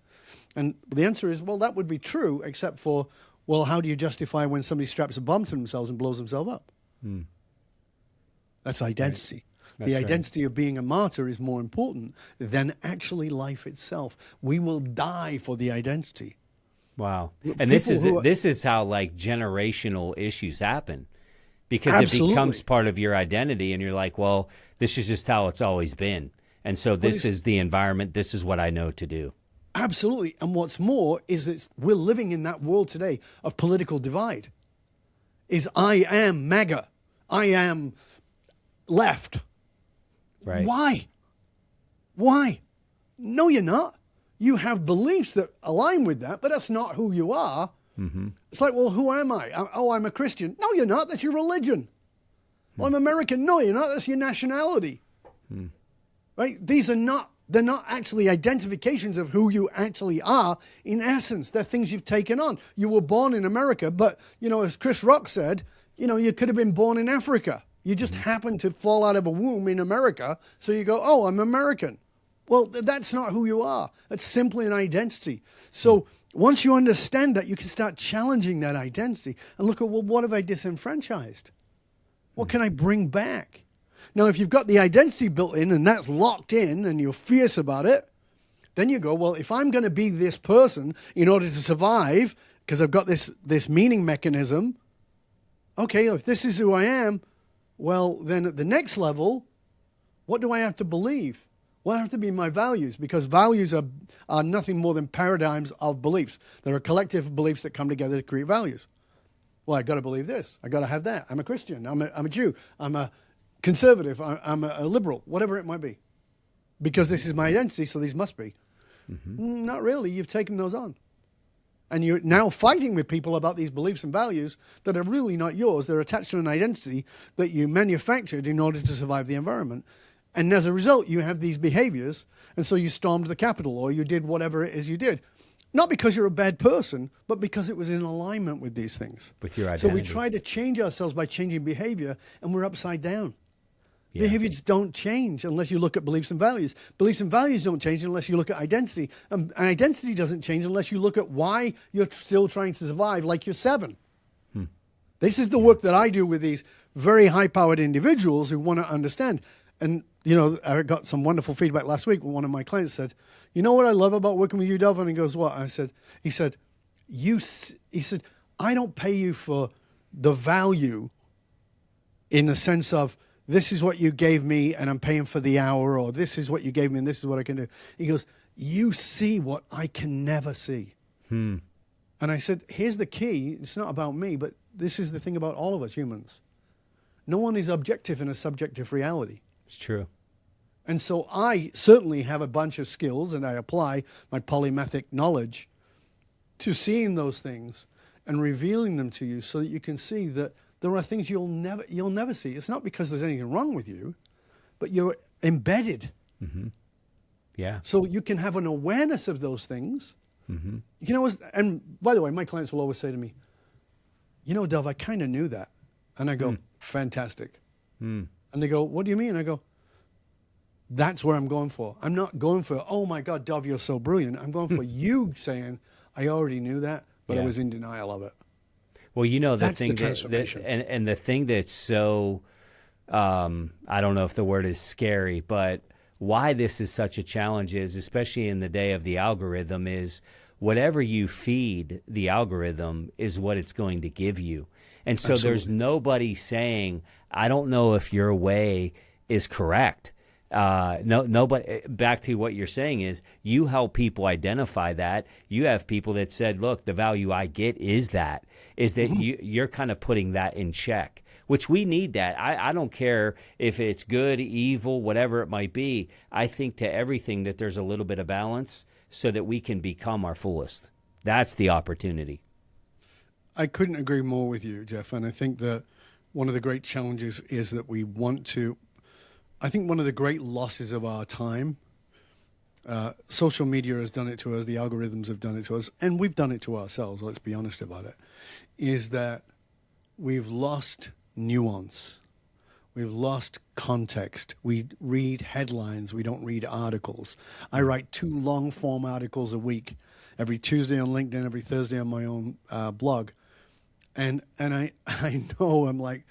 Speaker 3: And the answer is, well, that would be true, except for, well, how do you justify when somebody straps a bomb to themselves and blows themselves up? That's identity. Right. The identity of being a martyr is more important than actually life itself. We will die for the identity.
Speaker 1: Wow. And this is how like generational issues happen. Because Absolutely. It becomes part of your identity, and you're like, well, this is just how it's always been. And so this is the environment. This is what I know to do.
Speaker 3: Absolutely. And what's more is that we're living in that world today of political divide. Is I am MAGA. I am left.
Speaker 1: Right.
Speaker 3: Why? No, you're not. You have beliefs that align with that, but that's not who you are. Mm-hmm. It's like, well, who am I? I'm a Christian. No, you're not. That's your religion. Well, I'm American. No, you're not. That's your nationality. Right? They're not actually identifications of who you actually are. In essence, they're things you've taken on. You were born in America, but, as Chris Rock said, you could have been born in Africa. You just happened to fall out of a womb in America. So you go, oh, I'm American. Well, that's not who you are. That's simply an identity. So once you understand that, you can start challenging that identity and look at, well, what have I disenfranchised? What can I bring back? Now, if you've got the identity built in and that's locked in and you're fierce about it, then you go, well, if I'm going to be this person in order to survive, because I've got this meaning mechanism, okay, if this is who I am, Well, then at the next level, what do I have to believe? What have to be my values? Because values are nothing more than paradigms of beliefs. There are collective beliefs that come together to create values. Well, I got to believe this. I got to have that. I'm a Christian. I'm a Jew. I'm a conservative. I'm a liberal. Whatever it might be, because this is my identity. So these must be. Not really. You've taken those on, and you're now fighting with people about these beliefs and values that are really not yours. They're attached to an identity that you manufactured in order to survive the environment. And as a result, you have these behaviors, and so you stormed the Capitol, or you did whatever it is you did. Not because you're a bad person, but because it was in alignment with these things.
Speaker 1: With your identity.
Speaker 3: So we try to change ourselves by changing behavior, and we're upside down.
Speaker 1: Yeah.
Speaker 3: Behaviors don't change unless you look at beliefs and values. Beliefs and values don't change unless you look at identity. And identity doesn't change unless you look at why you're still trying to survive like you're 7. This is the work that I do with these very high-powered individuals who want to understand. And, you know, I got some wonderful feedback last week when one of my clients said, you know what I love about working with you, Dov? And he goes, what? He said, I don't pay you for the value in the sense of this is what you gave me and I'm paying for the hour, or this is what you gave me and this is what I can do. He goes, you see what I can never see. And I said, here's the key. It's not about me, but this is the thing about all of us humans. No one is objective in a subjective reality.
Speaker 1: It's true.
Speaker 3: And so I certainly have a bunch of skills, and I apply my polymathic knowledge to seeing those things and revealing them to you so that you can see that there are things you'll never see. It's not because there's anything wrong with you, but you're embedded.
Speaker 1: Yeah.
Speaker 3: So you can have an awareness of those things. You can always, and by the way, my clients will always say to me, you know, Dov, I kind of knew that. And I go, fantastic. And they go, what do you mean? I go, that's where I'm going for. I'm not going for, oh my God, Dov, you're so brilliant. I'm going for you saying, I already knew that, but I was in denial of it.
Speaker 1: Well, you know,
Speaker 3: That's the transformation.
Speaker 1: And the thing that's so, I don't know if the word is scary, but why this is such a challenge is, especially in the day of the algorithm, is whatever you feed the algorithm is what it's going to give you. And so there's nobody saying, I don't know if your way is correct. Nobody. Back to what you're saying is you help people identify that. You have people that said, look, the value I get is that you're kind of putting that in check, which we need that. I don't care if it's good, evil, whatever it might be. I think to everything that there's a little bit of balance so that we can become our fullest. That's the opportunity.
Speaker 3: I couldn't agree more with you, Jeff. And I think that one of the great challenges is that we want to, I think one of the great losses of our time, social media has done it to us, the algorithms have done it to us, and we've done it to ourselves, let's be honest about it, is that we've lost nuance. We've lost context. We read headlines. We don't read articles. I write 2 long-form articles a week, every Tuesday on LinkedIn, every Thursday on my own blog. And I know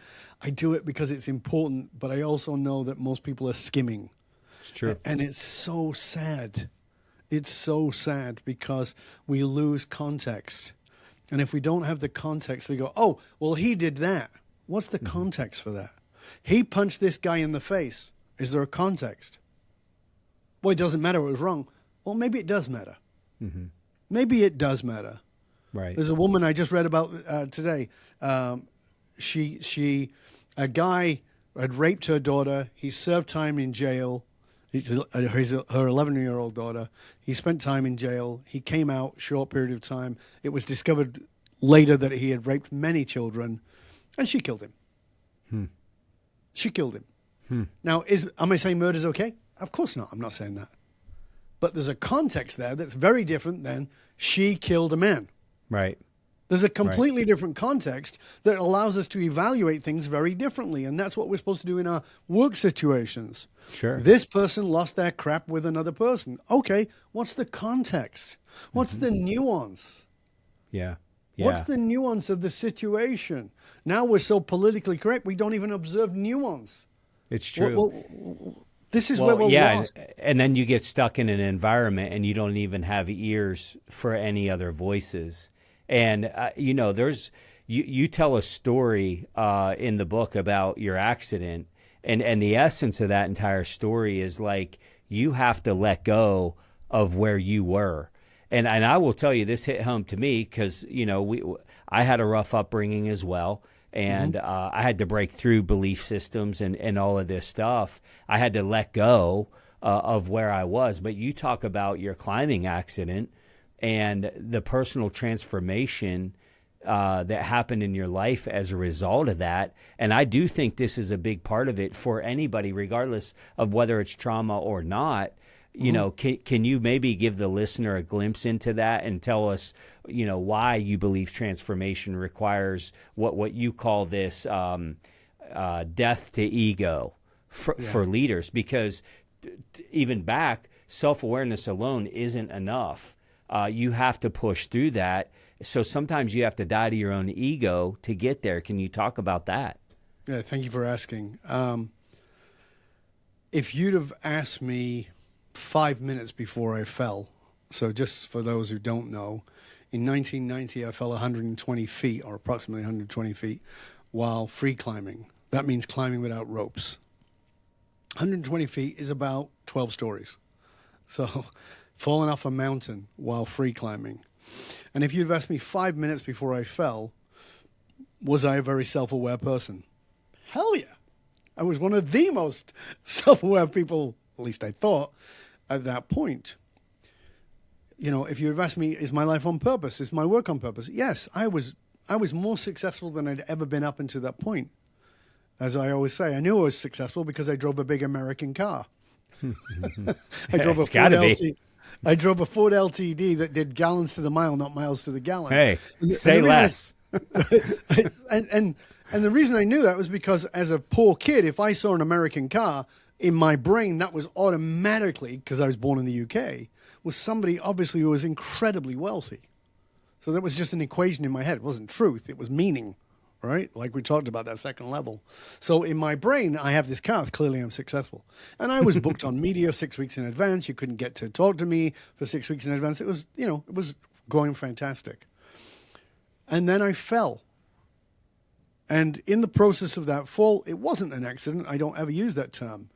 Speaker 3: I do it because it's important, but I also know that most people are skimming.
Speaker 1: It's true.
Speaker 3: And it's so sad. It's so sad because we lose context. And if we don't have the context, we go, oh, well, he did that. What's the context for that? He punched this guy in the face. Is there a context? Well, it doesn't matter. It was wrong. Well, maybe it does matter. Maybe it does matter.
Speaker 1: Right.
Speaker 3: There's a woman I just read about today. A guy had raped her daughter. He served time in jail. Her 11-year-old daughter. He spent time in jail. He came out, short period of time. It was discovered later that he had raped many children, and she killed him. She killed him. Now, am I saying murder's okay? Of course not. I'm not saying that. But there's a context there that's very different than she killed a man.
Speaker 1: Right.
Speaker 3: There's a completely different context that allows us to evaluate things very differently. And that's what we're supposed to do in our work situations.
Speaker 1: Sure.
Speaker 3: This person lost their crap with another person. Okay, what's the context? What's the nuance?
Speaker 1: Yeah.
Speaker 3: What's the nuance of the situation? Now we're so politically correct, we don't even observe nuance.
Speaker 1: It's true.
Speaker 3: This is where we're lost.
Speaker 1: And then you get stuck in an environment and you don't even have ears for any other voices. And, you tell a story in the book about your accident, and the essence of that entire story is like you have to let go of where you were. And I will tell you, this hit home to me because, I had a rough upbringing as well. And I had to break through belief systems and all of this stuff. I had to let go of where I was. But you talk about your climbing accident and the personal transformation that happened in your life as a result of that. And I do think this is a big part of it for anybody, regardless of whether it's trauma or not. Can you maybe give the listener a glimpse into that and tell us, why you believe transformation requires what you call this death to ego for leaders? Because even back, self-awareness alone isn't enough. You have to push through that. So sometimes you have to die to your own ego to get there. Can you talk about that?
Speaker 3: Yeah, thank you for asking. If you'd have asked me 5 minutes before I fell, so just for those who don't know, in 1990 I fell 120 feet, or approximately 120 feet, while free climbing. That means climbing without ropes. 120 feet is about 12 stories. So falling off a mountain while free climbing. And if you'd asked me 5 minutes before I fell, was I a very self-aware person? Hell yeah. I was one of the most self-aware people, at least I thought, at that point. If you had asked me, is my life on purpose? Is my work on purpose? Yes, I was more successful than I'd ever been up until that point. As I always say, I knew I was successful because I drove a big American car. I drove I drove a Ford LTD that did gallons to the mile, not miles to the gallon.
Speaker 1: Hey, say less.
Speaker 3: And the reason I knew that was because as a poor kid, if I saw an American car, in my brain, that was automatically, because I was born in the UK, was somebody obviously who was incredibly wealthy. So that was just an equation in my head. It wasn't truth. It was meaning, right? Like we talked about that second level. So in my brain, I have this car. Clearly, I'm successful. And I was booked on media 6 weeks in advance. You couldn't get to talk to me for 6 weeks in advance. It was, it was going fantastic. And then I fell. And in the process of that fall, it wasn't an accident. I don't ever use that term.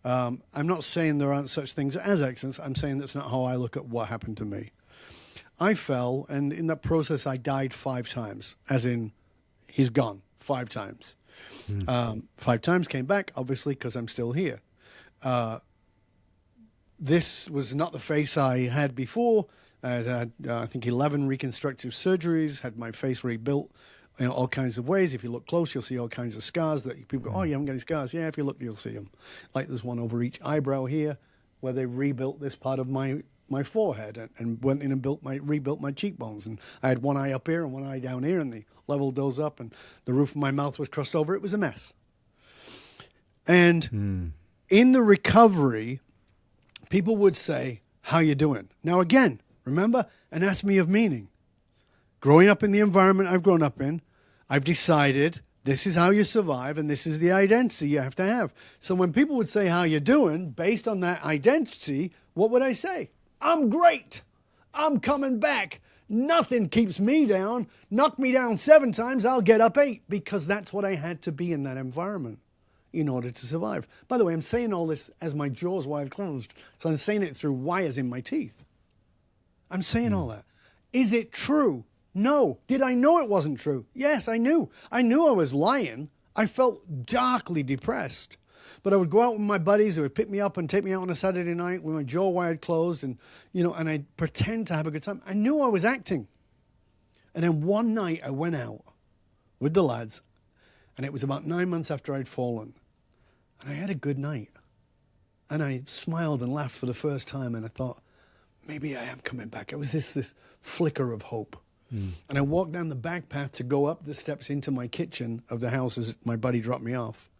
Speaker 3: I'm not saying there aren't such things as accidents. I'm saying that's not how I look at what happened to me. I fell, and in that process, I died 5 times, as in he's gone 5 times. 5 times, came back, obviously, because I'm still here. This was not the face I had before. I had, I think, 11 reconstructive surgeries, had my face rebuilt in all kinds of ways. If you look close, you'll see all kinds of scars that people go, oh, you haven't got any scars. Yeah, if you look, you'll see them. Like there's one over each eyebrow here where they rebuilt this part of my forehead and went in and rebuilt my cheekbones. And I had one eye up here and one eye down here, and they leveled those up, and the roof of my mouth was crushed over. It was a mess. And in the recovery, people would say, how you doing? Now, again, remember, anatomy of meaning. Growing up in the environment I've grown up in, I've decided this is how you survive and this is the identity you have to have. So when people would say, how you doing, based on that identity, what would I say? I'm great. I'm coming back. Nothing keeps me down. Knock me down 7 times, I'll get up 8, because that's what I had to be in that environment in order to survive. By the way, I'm saying all this as my jaws wide closed. So I'm saying it through wires in my teeth. I'm saying all that. Is it true? No. Did I know it wasn't true? Yes, I knew. I knew I was lying. I felt darkly depressed. But I would go out with my buddies who would pick me up and take me out on a Saturday night with my jaw wired closed, and and I'd pretend to have a good time. I knew I was acting. And then one night I went out with the lads, and it was about 9 months after I'd fallen. And I had a good night. And I smiled and laughed for the first time, and I thought, maybe I am coming back. It was this flicker of hope. And I walked down the back path to go up the steps into my kitchen of the house as my buddy dropped me off.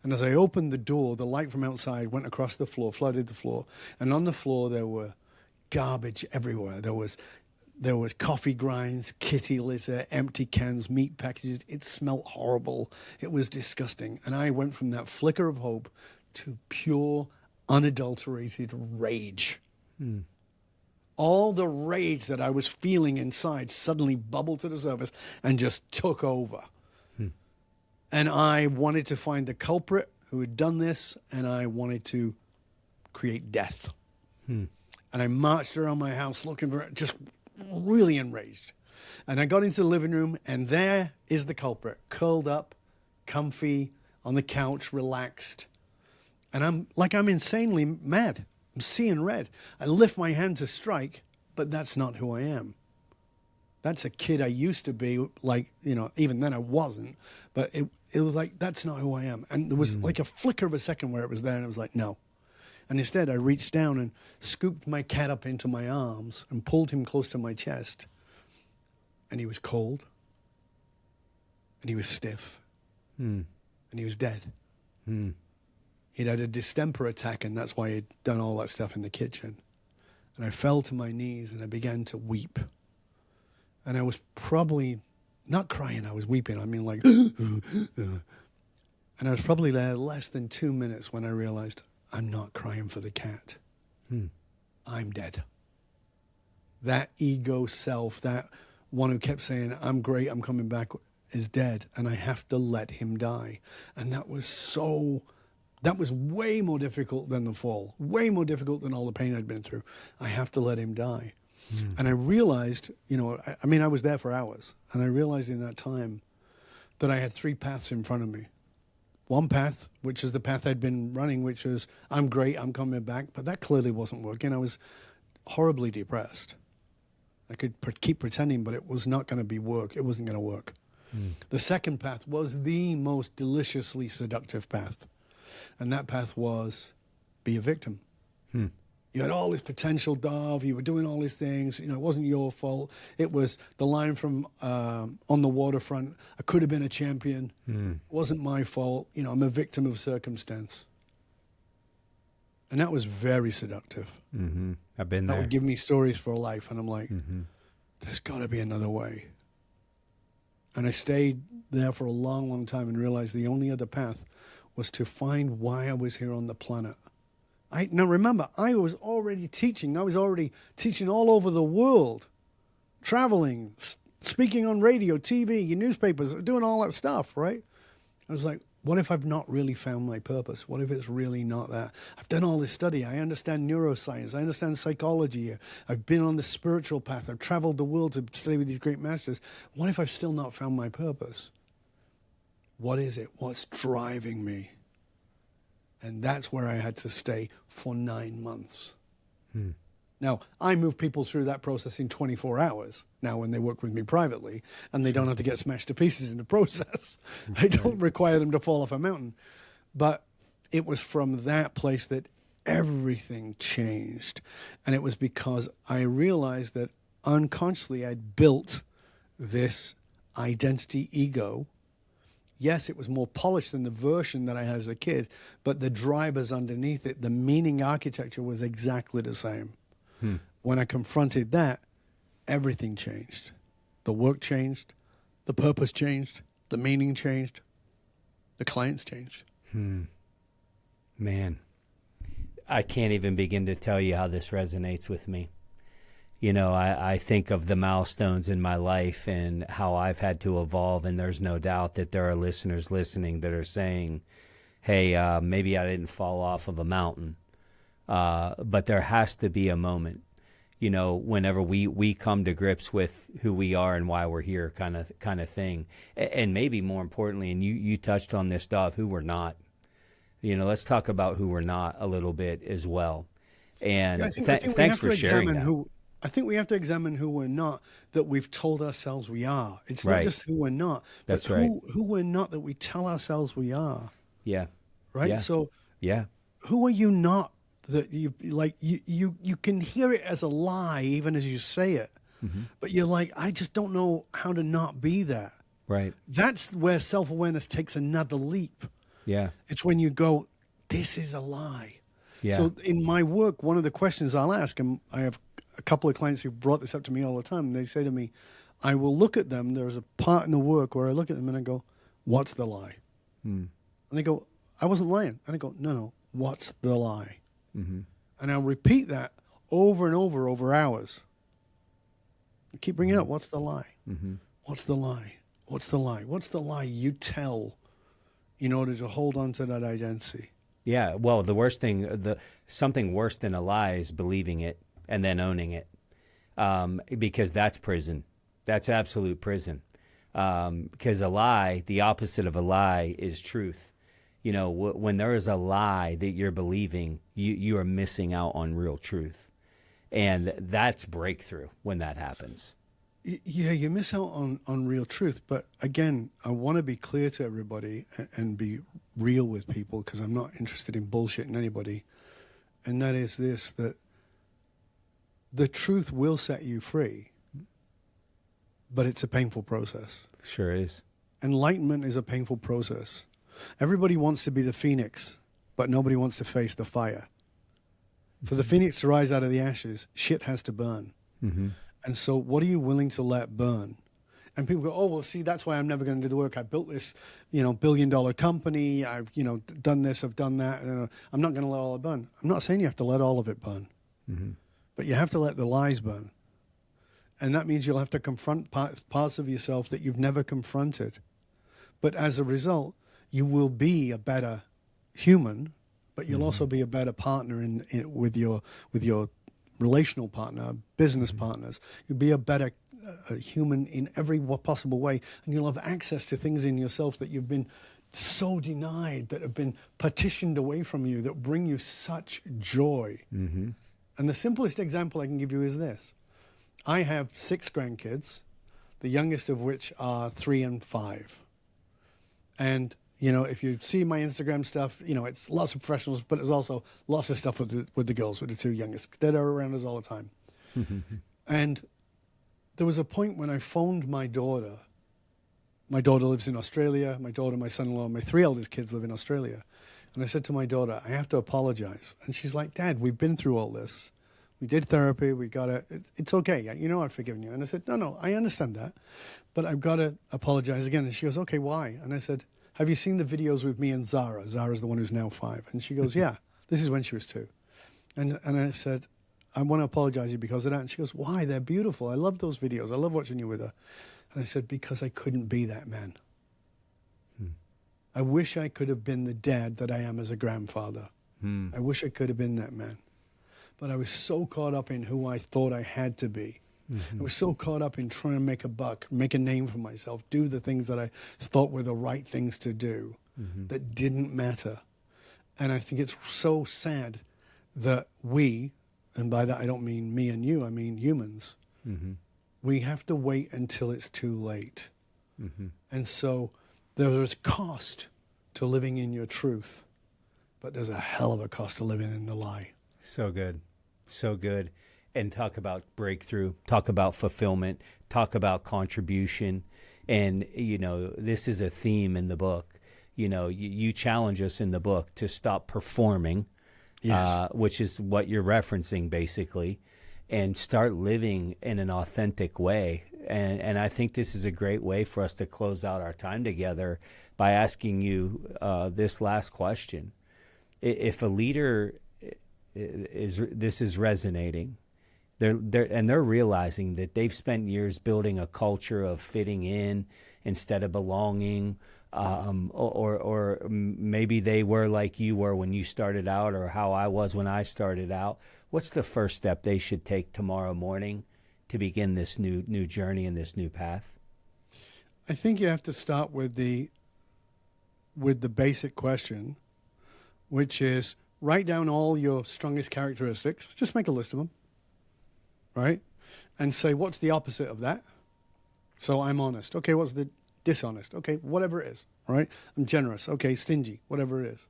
Speaker 3: And as I opened the door, the light from outside went across the floor, flooded the floor. And on the floor, there were garbage everywhere. There was coffee grinds, kitty litter, empty cans, meat packages. It smelled horrible. It was disgusting. And I went from that flicker of hope to pure, unadulterated rage. all the rage that I was feeling inside suddenly bubbled to the surface and just took over. And I wanted to find the culprit who had done this, and I wanted to create death. And I marched around my house looking for it, just really enraged. And I got into the living room, and there is the culprit, curled up, comfy, on the couch, relaxed. And I'm insanely mad. I'm seeing red. I lift my hand to strike, but that's not who I am. That's a kid I used to be, like, even then I wasn't. But it was like, that's not who I am. And there was like a flicker of a second where it was there, and I was like, no. And instead I reached down and scooped my cat up into my arms and pulled him close to my chest. And he was cold. And he was stiff. And he was dead. He'd had a distemper attack, and that's why he'd done all that stuff in the kitchen. And I fell to my knees, and I began to weep. And I was probably not crying, I was weeping. I mean, like, and I was probably there less than 2 minutes when I realized I'm not crying for the cat. I'm dead. That ego self, that one who kept saying, I'm great, I'm coming back, is dead, and I have to let him die. And that was way more difficult than the fall, way more difficult than all the pain I'd been through. I have to let him die. And I realized, I was there for hours, and I realized in that time that I had 3 paths in front of me. One path, which is the path I'd been running, which was, I'm great, I'm coming back, but that clearly wasn't working. I was horribly depressed. I could keep pretending, but it was not going to be work. It wasn't going to work. The second path was the most deliciously seductive path, and that path was be a victim. You had all this potential, Dov. You were doing all these things. It wasn't your fault. It was the line from On the Waterfront. I could have been a champion. It wasn't my fault. I'm a victim of circumstance. And that was very seductive.
Speaker 1: I've been
Speaker 3: That
Speaker 1: there.
Speaker 3: would give me stories for life. And I'm like, there's got to be another way. And I stayed there for a long, long time and realized the only other path was to find why I was here on the planet. Now remember, I was already teaching. I was already teaching all over the world, traveling, speaking on radio, TV, newspapers, doing all that stuff, right? I was like, what if I've not really found my purpose? What if it's really not that? I've done all this study. I understand neuroscience. I understand psychology. I've been on the spiritual path. I've traveled the world to study with these great masters. What if I've still not found my purpose? What is it? What's driving me? And that's where I had to stay for 9 months. Now, I move people through that process in 24 hours now when they work with me privately, and they don't have to get smashed to pieces in the process. I don't require them to fall off a mountain. But it was from that place that everything changed. And it was because I realized that unconsciously I'd built this identity ego. Yes, it was more polished than the version that I had as a kid, but the drivers underneath it, the meaning architecture was exactly the same. When I confronted that, everything changed. The work changed, the purpose changed, the meaning changed, the clients changed.
Speaker 1: Man, I can't even begin to tell you how this resonates with me. I think of the milestones in my life and how I've had to evolve, and there's no doubt that there are listeners listening that are saying, hey, maybe I didn't fall off of a mountain, but there has to be a moment, whenever we come to grips with who we are and why we're here kind of thing. And maybe more importantly, and you touched on this stuff, who we're not. Let's talk about who we're not a little bit as well. And
Speaker 3: I think
Speaker 1: thanks for sharing that.
Speaker 3: I think we have to examine who we're not that we've told ourselves we are. It's not
Speaker 1: Right.
Speaker 3: just who we're not,
Speaker 1: That's
Speaker 3: but
Speaker 1: right.
Speaker 3: who we're not that we tell ourselves we are.
Speaker 1: Yeah.
Speaker 3: Right?
Speaker 1: Yeah.
Speaker 3: So
Speaker 1: Yeah.
Speaker 3: who are you not that you like you can hear it as a lie even as you say it. But you're like, I just don't know how to not be that.
Speaker 1: Right.
Speaker 3: That's where self-awareness takes another leap.
Speaker 1: Yeah.
Speaker 3: It's when you go, this is a lie.
Speaker 1: Yeah.
Speaker 3: So in my work, one of the questions I'll ask, and I have a couple of clients who brought this up to me all the time, and they say to me, I will look at them, there's a part in the work where I look at them and I go, what's the lie? And they go, I wasn't lying. And I go, no, what's the lie? And I'll repeat that over and over hours. I keep bringing up, what's the lie?
Speaker 1: Mm-hmm.
Speaker 3: What's the lie? What's the lie? What's the lie you tell in order to hold on to that identity?
Speaker 1: Yeah, well, the worst thing, something worse than a lie is believing it and then owning it, because that's prison. That's absolute prison. Because a lie, the opposite of a lie is truth. You know, when there is a lie that you're believing, you are missing out on real truth. And that's breakthrough when that happens.
Speaker 3: Yeah, you miss out on real truth. But again, I want to be clear to everybody and be real with people, because I'm not interested in bullshitting anybody. And that is this, that the truth will set you free, but it's a painful process.
Speaker 1: Sure is.
Speaker 3: Enlightenment is a painful process. Everybody wants to be the phoenix, but nobody wants to face the fire. For the phoenix to rise out of the ashes, shit has to burn.
Speaker 1: Mm-hmm.
Speaker 3: And so what are you willing to let burn? And people go, oh, well, see, that's why I'm never going to do the work. I built this, billion-dollar company. I've, done this, I've done that. I'm not going to let all it burn. I'm not saying you have to let all of it burn.
Speaker 1: Mm-hmm.
Speaker 3: But you have to let the lies burn. And that means you'll have to confront parts of yourself that you've never confronted. But as a result, you will be a better human, but you'll also be a better partner with your relational partner, business partners. You'll be a better human in every possible way, and you'll have access to things in yourself that you've been so denied, that have been partitioned away from you, that bring you such joy.
Speaker 1: Mm-hmm.
Speaker 3: And the simplest example I can give you is this. I have 6 grandkids, the youngest of which are 3 and 5. And, if you see my Instagram stuff, it's lots of professionals, but there's also lots of stuff with the girls, with the 2 youngest. They're around us all the time. And there was a point when I phoned my daughter. My daughter lives in Australia. My daughter, my son-in-law, my 3 eldest kids live in Australia. And I said to my daughter, I have to apologize. And she's like, Dad, we've been through all this. We did therapy. We got it. It's okay. I've forgiven you. And I said, no, I understand that. But I've got to apologize again. And she goes, okay, why? And I said, have you seen the videos with me and Zara? Zara's the one who's now 5. And she goes, yeah, this is when she was 2. And I said, I want to apologize to you because of that. And she goes, why? They're beautiful. I love those videos. I love watching you with her. And I said, because I couldn't be that man. I wish I could have been the dad that I am as a grandfather. I wish I could have been that man. But I was so caught up in who I thought I had to be. I was so caught up in trying to make a buck, make a name for myself, do the things that I thought were the right things to do that didn't matter. And I think it's so sad that we, and by that I don't mean me and you, I mean humans, we have to wait until it's too late. And so there's a cost to living in your truth, but there's a hell of a cost to living in the lie.
Speaker 1: So good. So good. And talk about breakthrough, talk about fulfillment, talk about contribution. And, this is a theme in the book. You challenge us in the book to stop performing,
Speaker 3: Yes.
Speaker 1: which is what you're referencing basically, and start living in an authentic way. And I think this is a great way for us to close out our time together by asking you this last question. If a leader is resonating, they're realizing that they've spent years building a culture of fitting in instead of belonging, or maybe they were like you were when you started out, or how I was when I started out. What's the first step they should take tomorrow morning to begin this new journey and this new path?
Speaker 3: I think you have to start with the basic question, which is write down all your strongest characteristics. Just make a list of them, right? And say, what's the opposite of that? So I'm honest. Okay, what's the dishonest? Okay, whatever it is, right? I'm generous. Okay, stingy, whatever it is.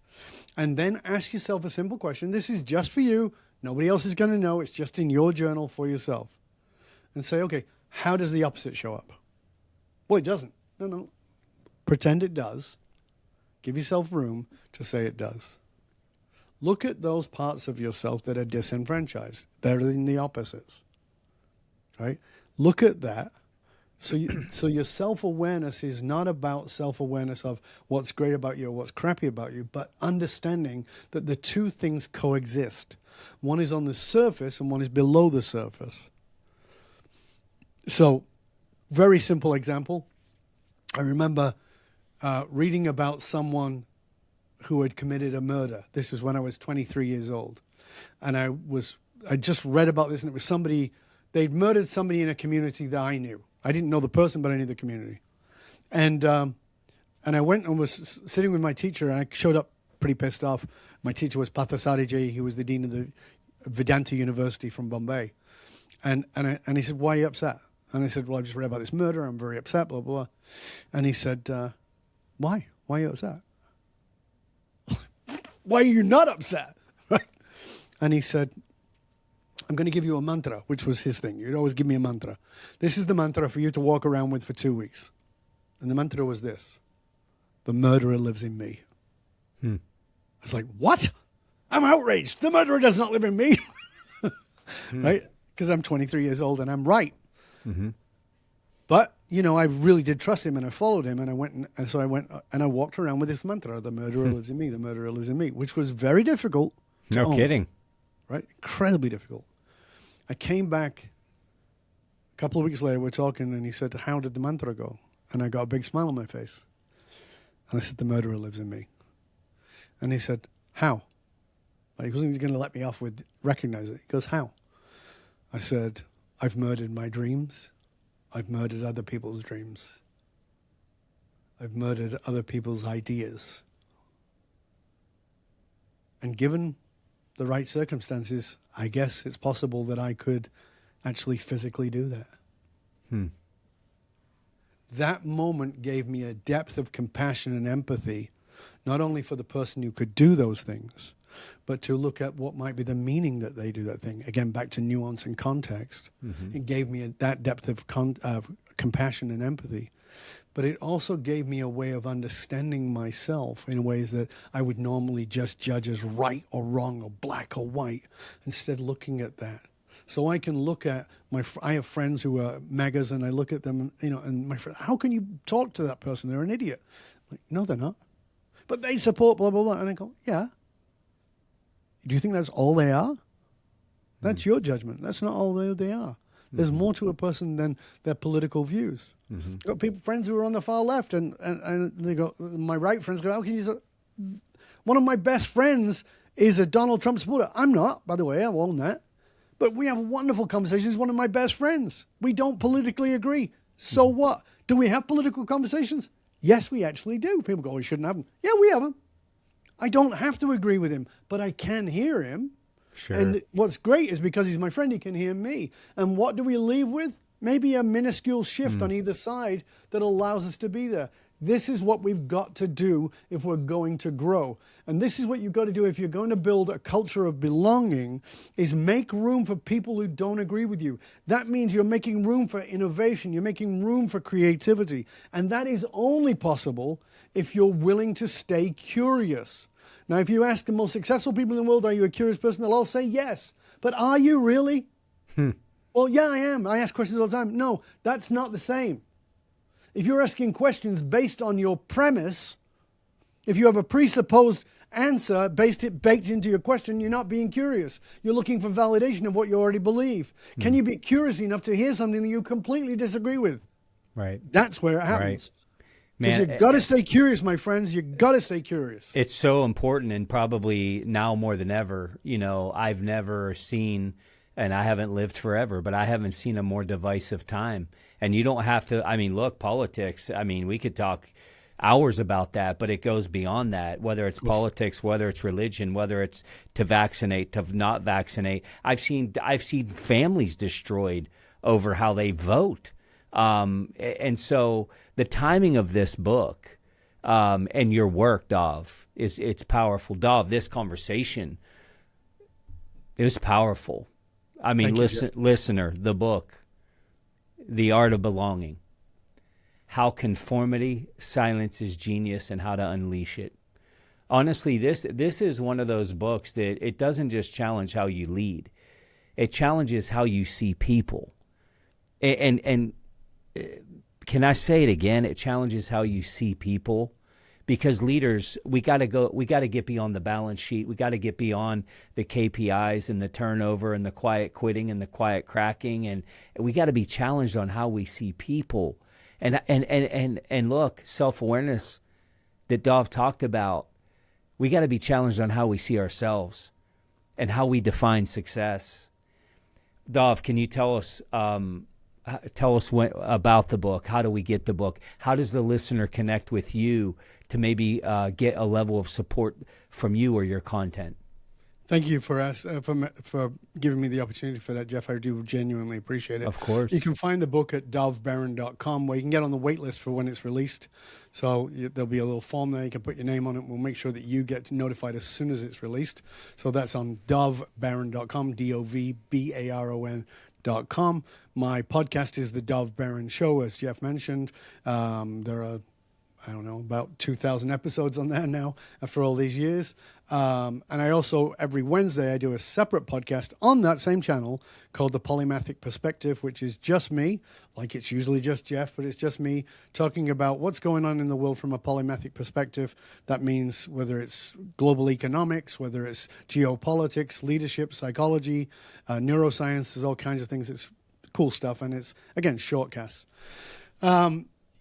Speaker 3: And then ask yourself a simple question. This is just for you. Nobody else is going to know. It's just in your journal for yourself. And say, okay, how does the opposite show up? Well, it doesn't. No. Pretend it does. Give yourself room to say it does. Look at those parts of yourself that are disenfranchised. They're in the opposites, right? Look at that So your self-awareness is not about self-awareness of what's great about you or what's crappy about you, but understanding that the two things coexist. One is on the surface and one is below the surface. So, very simple example. I remember reading about someone who had committed a murder. This was when I was 23 years old. And I just read about this, and it was somebody, they'd murdered somebody in a community that I knew. I didn't know the person, but I knew the community. And I went and was sitting with my teacher, and I showed up pretty pissed off. My teacher was Pathasariji. He was the dean of the Vedanta University from Bombay. And he said, "Why are you upset?" And I said, "Well, I just read about this murder. I'm very upset, blah, blah, blah." And he said, "Why? Why are you upset?" "Why are you not upset?" Right? And he said, "I'm going to give you a mantra," which was his thing. He'd always give me a mantra. "This is the mantra for you to walk around with for 2 weeks." And the mantra was this: "The murderer lives in me." I was like, "What? I'm outraged. The murderer does not live in me." Right? Because I'm 23 years old and I'm right. Mm-hmm. But, I really did trust him, and I followed him, and I went and I walked around with this mantra: "The murderer lives in me, the murderer lives in me," which was very difficult.
Speaker 1: No kidding.
Speaker 3: Right? Incredibly difficult. I came back a couple of weeks later, we're talking, and he said, "How did the mantra go?" And I got a big smile on my face. And I said, "The murderer lives in me." And he said, "How?" He wasn't going to let me off with recognize it. He goes, "How?" I said, "I've murdered my dreams. I've murdered other people's dreams. I've murdered other people's ideas. And given the right circumstances, I guess it's possible that I could actually physically do that." That moment gave me a depth of compassion and empathy, not only for the person who could do those things, but to look at what might be the meaning that they do that thing. Again, back to nuance and context. It gave me that depth of compassion and empathy. But it also gave me a way of understanding myself in ways that I would normally just judge as right or wrong or black or white, instead looking at that. So I can look at I have friends who are MAGAs, and I look at them, and my friend, "How can you talk to that person? They're an idiot." I'm like, "No, they're not. But they support blah, blah, blah." And I go, "Yeah. Do you think that's all they are? That's your judgment. That's not all they are. There's more to a person than their political views." I've got friends who are on the far left, and they go, my right friends go, "How can you?" One of my best friends is a Donald Trump supporter. I'm not, by the way, I own that. But we have wonderful conversations. He's one of my best friends. We don't politically agree. So what? Do we have political conversations? Yes, we actually do. People go, "We shouldn't have them." Yeah, we have them. I don't have to agree with him, but I can hear him.
Speaker 1: Sure.
Speaker 3: And what's great is because he's my friend, he can hear me. And what do we leave with? Maybe a minuscule shift on either side that allows us to be there. This is what we've got to do if we're going to grow. And this is what you've got to do if you're going to build a culture of belonging, is make room for people who don't agree with you. That means you're making room for innovation. You're making room for creativity. And that is only possible if you're willing to stay curious. Now, if you ask the most successful people in the world, "Are you a curious person?" they'll all say yes. But are you really? Well, yeah, I am. I ask questions all the time. No, that's not the same. If you're asking questions based on your premise, if you have a presupposed answer baked into your question, you're not being curious. You're looking for validation of what you already believe. Can you be curious enough to hear something that you completely disagree with?
Speaker 1: Right.
Speaker 3: That's where it happens.
Speaker 1: Right.
Speaker 3: Because
Speaker 1: Man,
Speaker 3: you've got to stay curious, my friends. You've got to stay curious.
Speaker 1: It's so important, and probably now more than ever. I've never seen, and I haven't lived forever, but I haven't seen a more divisive time. And you don't have to, look, politics, we could talk hours about that, but it goes beyond that, whether it's politics, whether it's religion, whether it's to vaccinate, to not vaccinate. I've seen families destroyed over how they vote. And so the timing of this book and your work, Dov, it's powerful. Dov, this conversation is powerful. Listener, the book, The Art of Belonging, how conformity silences genius and how to unleash it. Honestly, this is one of those books that it doesn't just challenge how you lead. It challenges how you see people. And can I say it again? It challenges how you see people. Because leaders, we got to get beyond the balance sheet. We got to get beyond the KPIs and the turnover and the quiet quitting and the quiet cracking, and we got to be challenged on how we see people. And look, self-awareness that Dov talked about. We got to be challenged on how we see ourselves and how we define success. Dov, can you tell us about the book? How do we get the book? How does the listener connect with you to maybe get a level of support from you or your content?
Speaker 3: Thank you for giving me the opportunity for that, Jeff. I do genuinely appreciate it.
Speaker 1: Of course.
Speaker 3: You can find the book at dovbaron.com, where you can get on the wait list for when it's released. So there'll be a little form there. You can put your name on it. We'll make sure that you get notified as soon as it's released. So that's on dovbaron.com, dovbaron.com. My podcast is The Dov Baron Show, as Jeff mentioned. There are, I don't know, about 2,000 episodes on there now after all these years. And I also, every Wednesday, I do a separate podcast on that same channel called The Polymathic Perspective, which is just me, like it's usually just Jeff, but it's just me talking about what's going on in the world from a polymathic perspective. That means whether it's global economics, whether it's geopolitics, leadership, psychology, neuroscience, there's all kinds of things. It's cool stuff, and it's, again, shortcasts.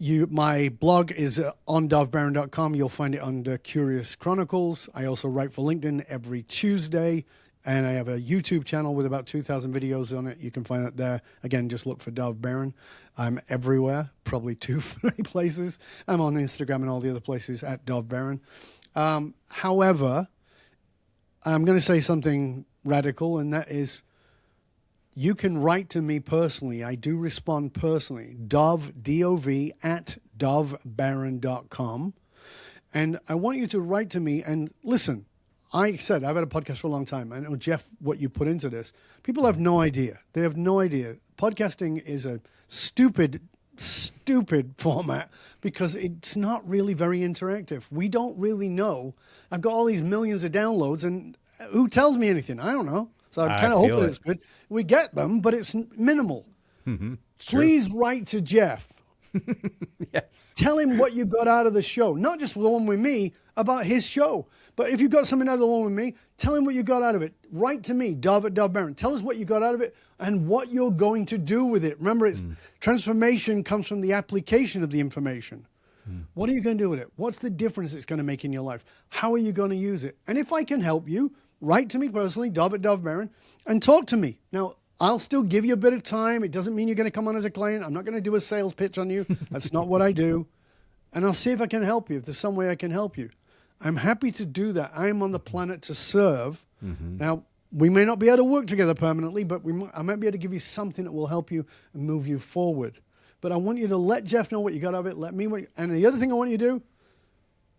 Speaker 3: My blog is on dovbaron.com. You'll find it under Curious Chronicles. I also write for LinkedIn every Tuesday, and I have a YouTube channel with about 2,000 videos on it. You can find that there. Again, just look for Dov Baron. I'm everywhere, probably 3 places. I'm on Instagram and all the other places at Dov Baron. However, I'm going to say something radical, and that is, you can write to me personally. I do respond personally. Dov, D-O-V, at dovbaron.com. And I want you to write to me and listen. I said I've had a podcast for a long time. I know, Jeff, what you put into this. People have no idea. They have no idea. Podcasting is a stupid format because it's not really very interactive. We don't really know. I've got all these millions of downloads, and who tells me anything? I don't know. So I'm kind of hoping it's good. We get them, but it's minimal.
Speaker 1: Mm-hmm.
Speaker 3: Please write to Jeff.
Speaker 1: Yes.
Speaker 3: Tell him what you got out of the show. Not just the one with me, about his show. But if you got something out of the one with me, tell him what you got out of it. Write to me, Dov at Dov Baron. Tell us what you got out of it and what you're going to do with it. Remember, it's transformation comes from the application of the information. What are you going to do with it? What's the difference it's going to make in your life? How are you going to use it? And if I can help you, write to me personally, Dov at Dov Baron, and talk to me. Now, I'll still give you a bit of time. It doesn't mean you're going to come on as a client. I'm not going to do a sales pitch on you. That's not what I do. And I'll see if I can help you, if there's some way I can help you. I'm happy to do that. I am on the planet to serve. Mm-hmm. Now, we may not be able to work together permanently, but I might be able to give you something that will help you and move you forward. But I want you to let Jeff know what you got out of it. Let me. And the other thing I want you to do,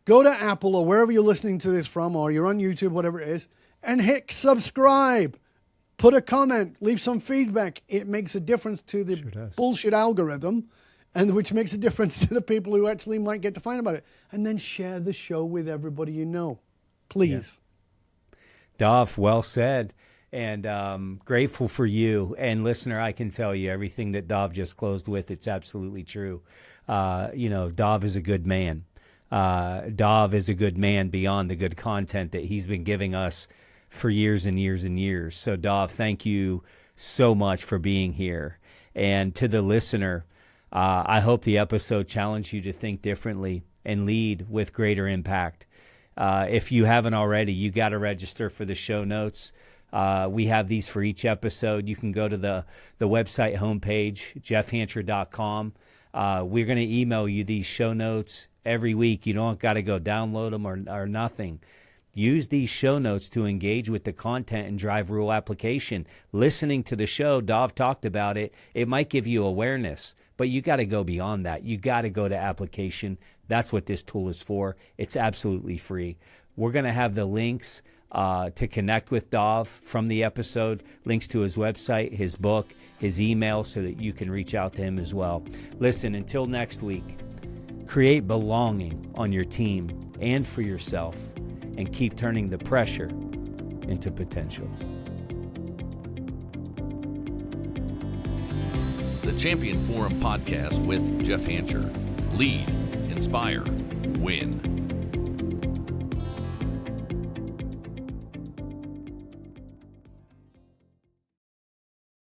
Speaker 3: go to Apple or wherever you're listening to this from, or you're on YouTube, whatever it is, and hit subscribe. Put a comment. Leave some feedback. It makes a difference to the bullshit algorithm, and which makes a difference to the people who actually might get to find about it. And then share the show with everybody you know. Please.
Speaker 1: Yeah. Dov, well said. And grateful for you. And listener, I can tell you everything that Dov just closed with, it's absolutely true. Dov is a good man. Dov is a good man beyond the good content that he's been giving us for years and years and years. So Dov, thank you so much for being here. And to the listener, I hope the episode challenged you to think differently and lead with greater impact. If you haven't already, you got to register for the show notes. We have these for each episode. You can go to the website homepage, jeffhancher.com. We're going to email you these show notes every week. You don't got to go download them or nothing. Use these show notes to engage with the content and drive real application. Listening to the show, Dov talked about it. It might give you awareness, but you got to go beyond that. You got to go to application. That's what this tool is for. It's absolutely free. We're going to have the links to connect with Dov from the episode, links to his website, his book, his email, so that you can reach out to him as well. Listen, until next week, create belonging on your team and for yourself, and keep turning the pressure into potential.
Speaker 2: the Champion Forum podcast with Jeff Hancher. Lead, inspire, win.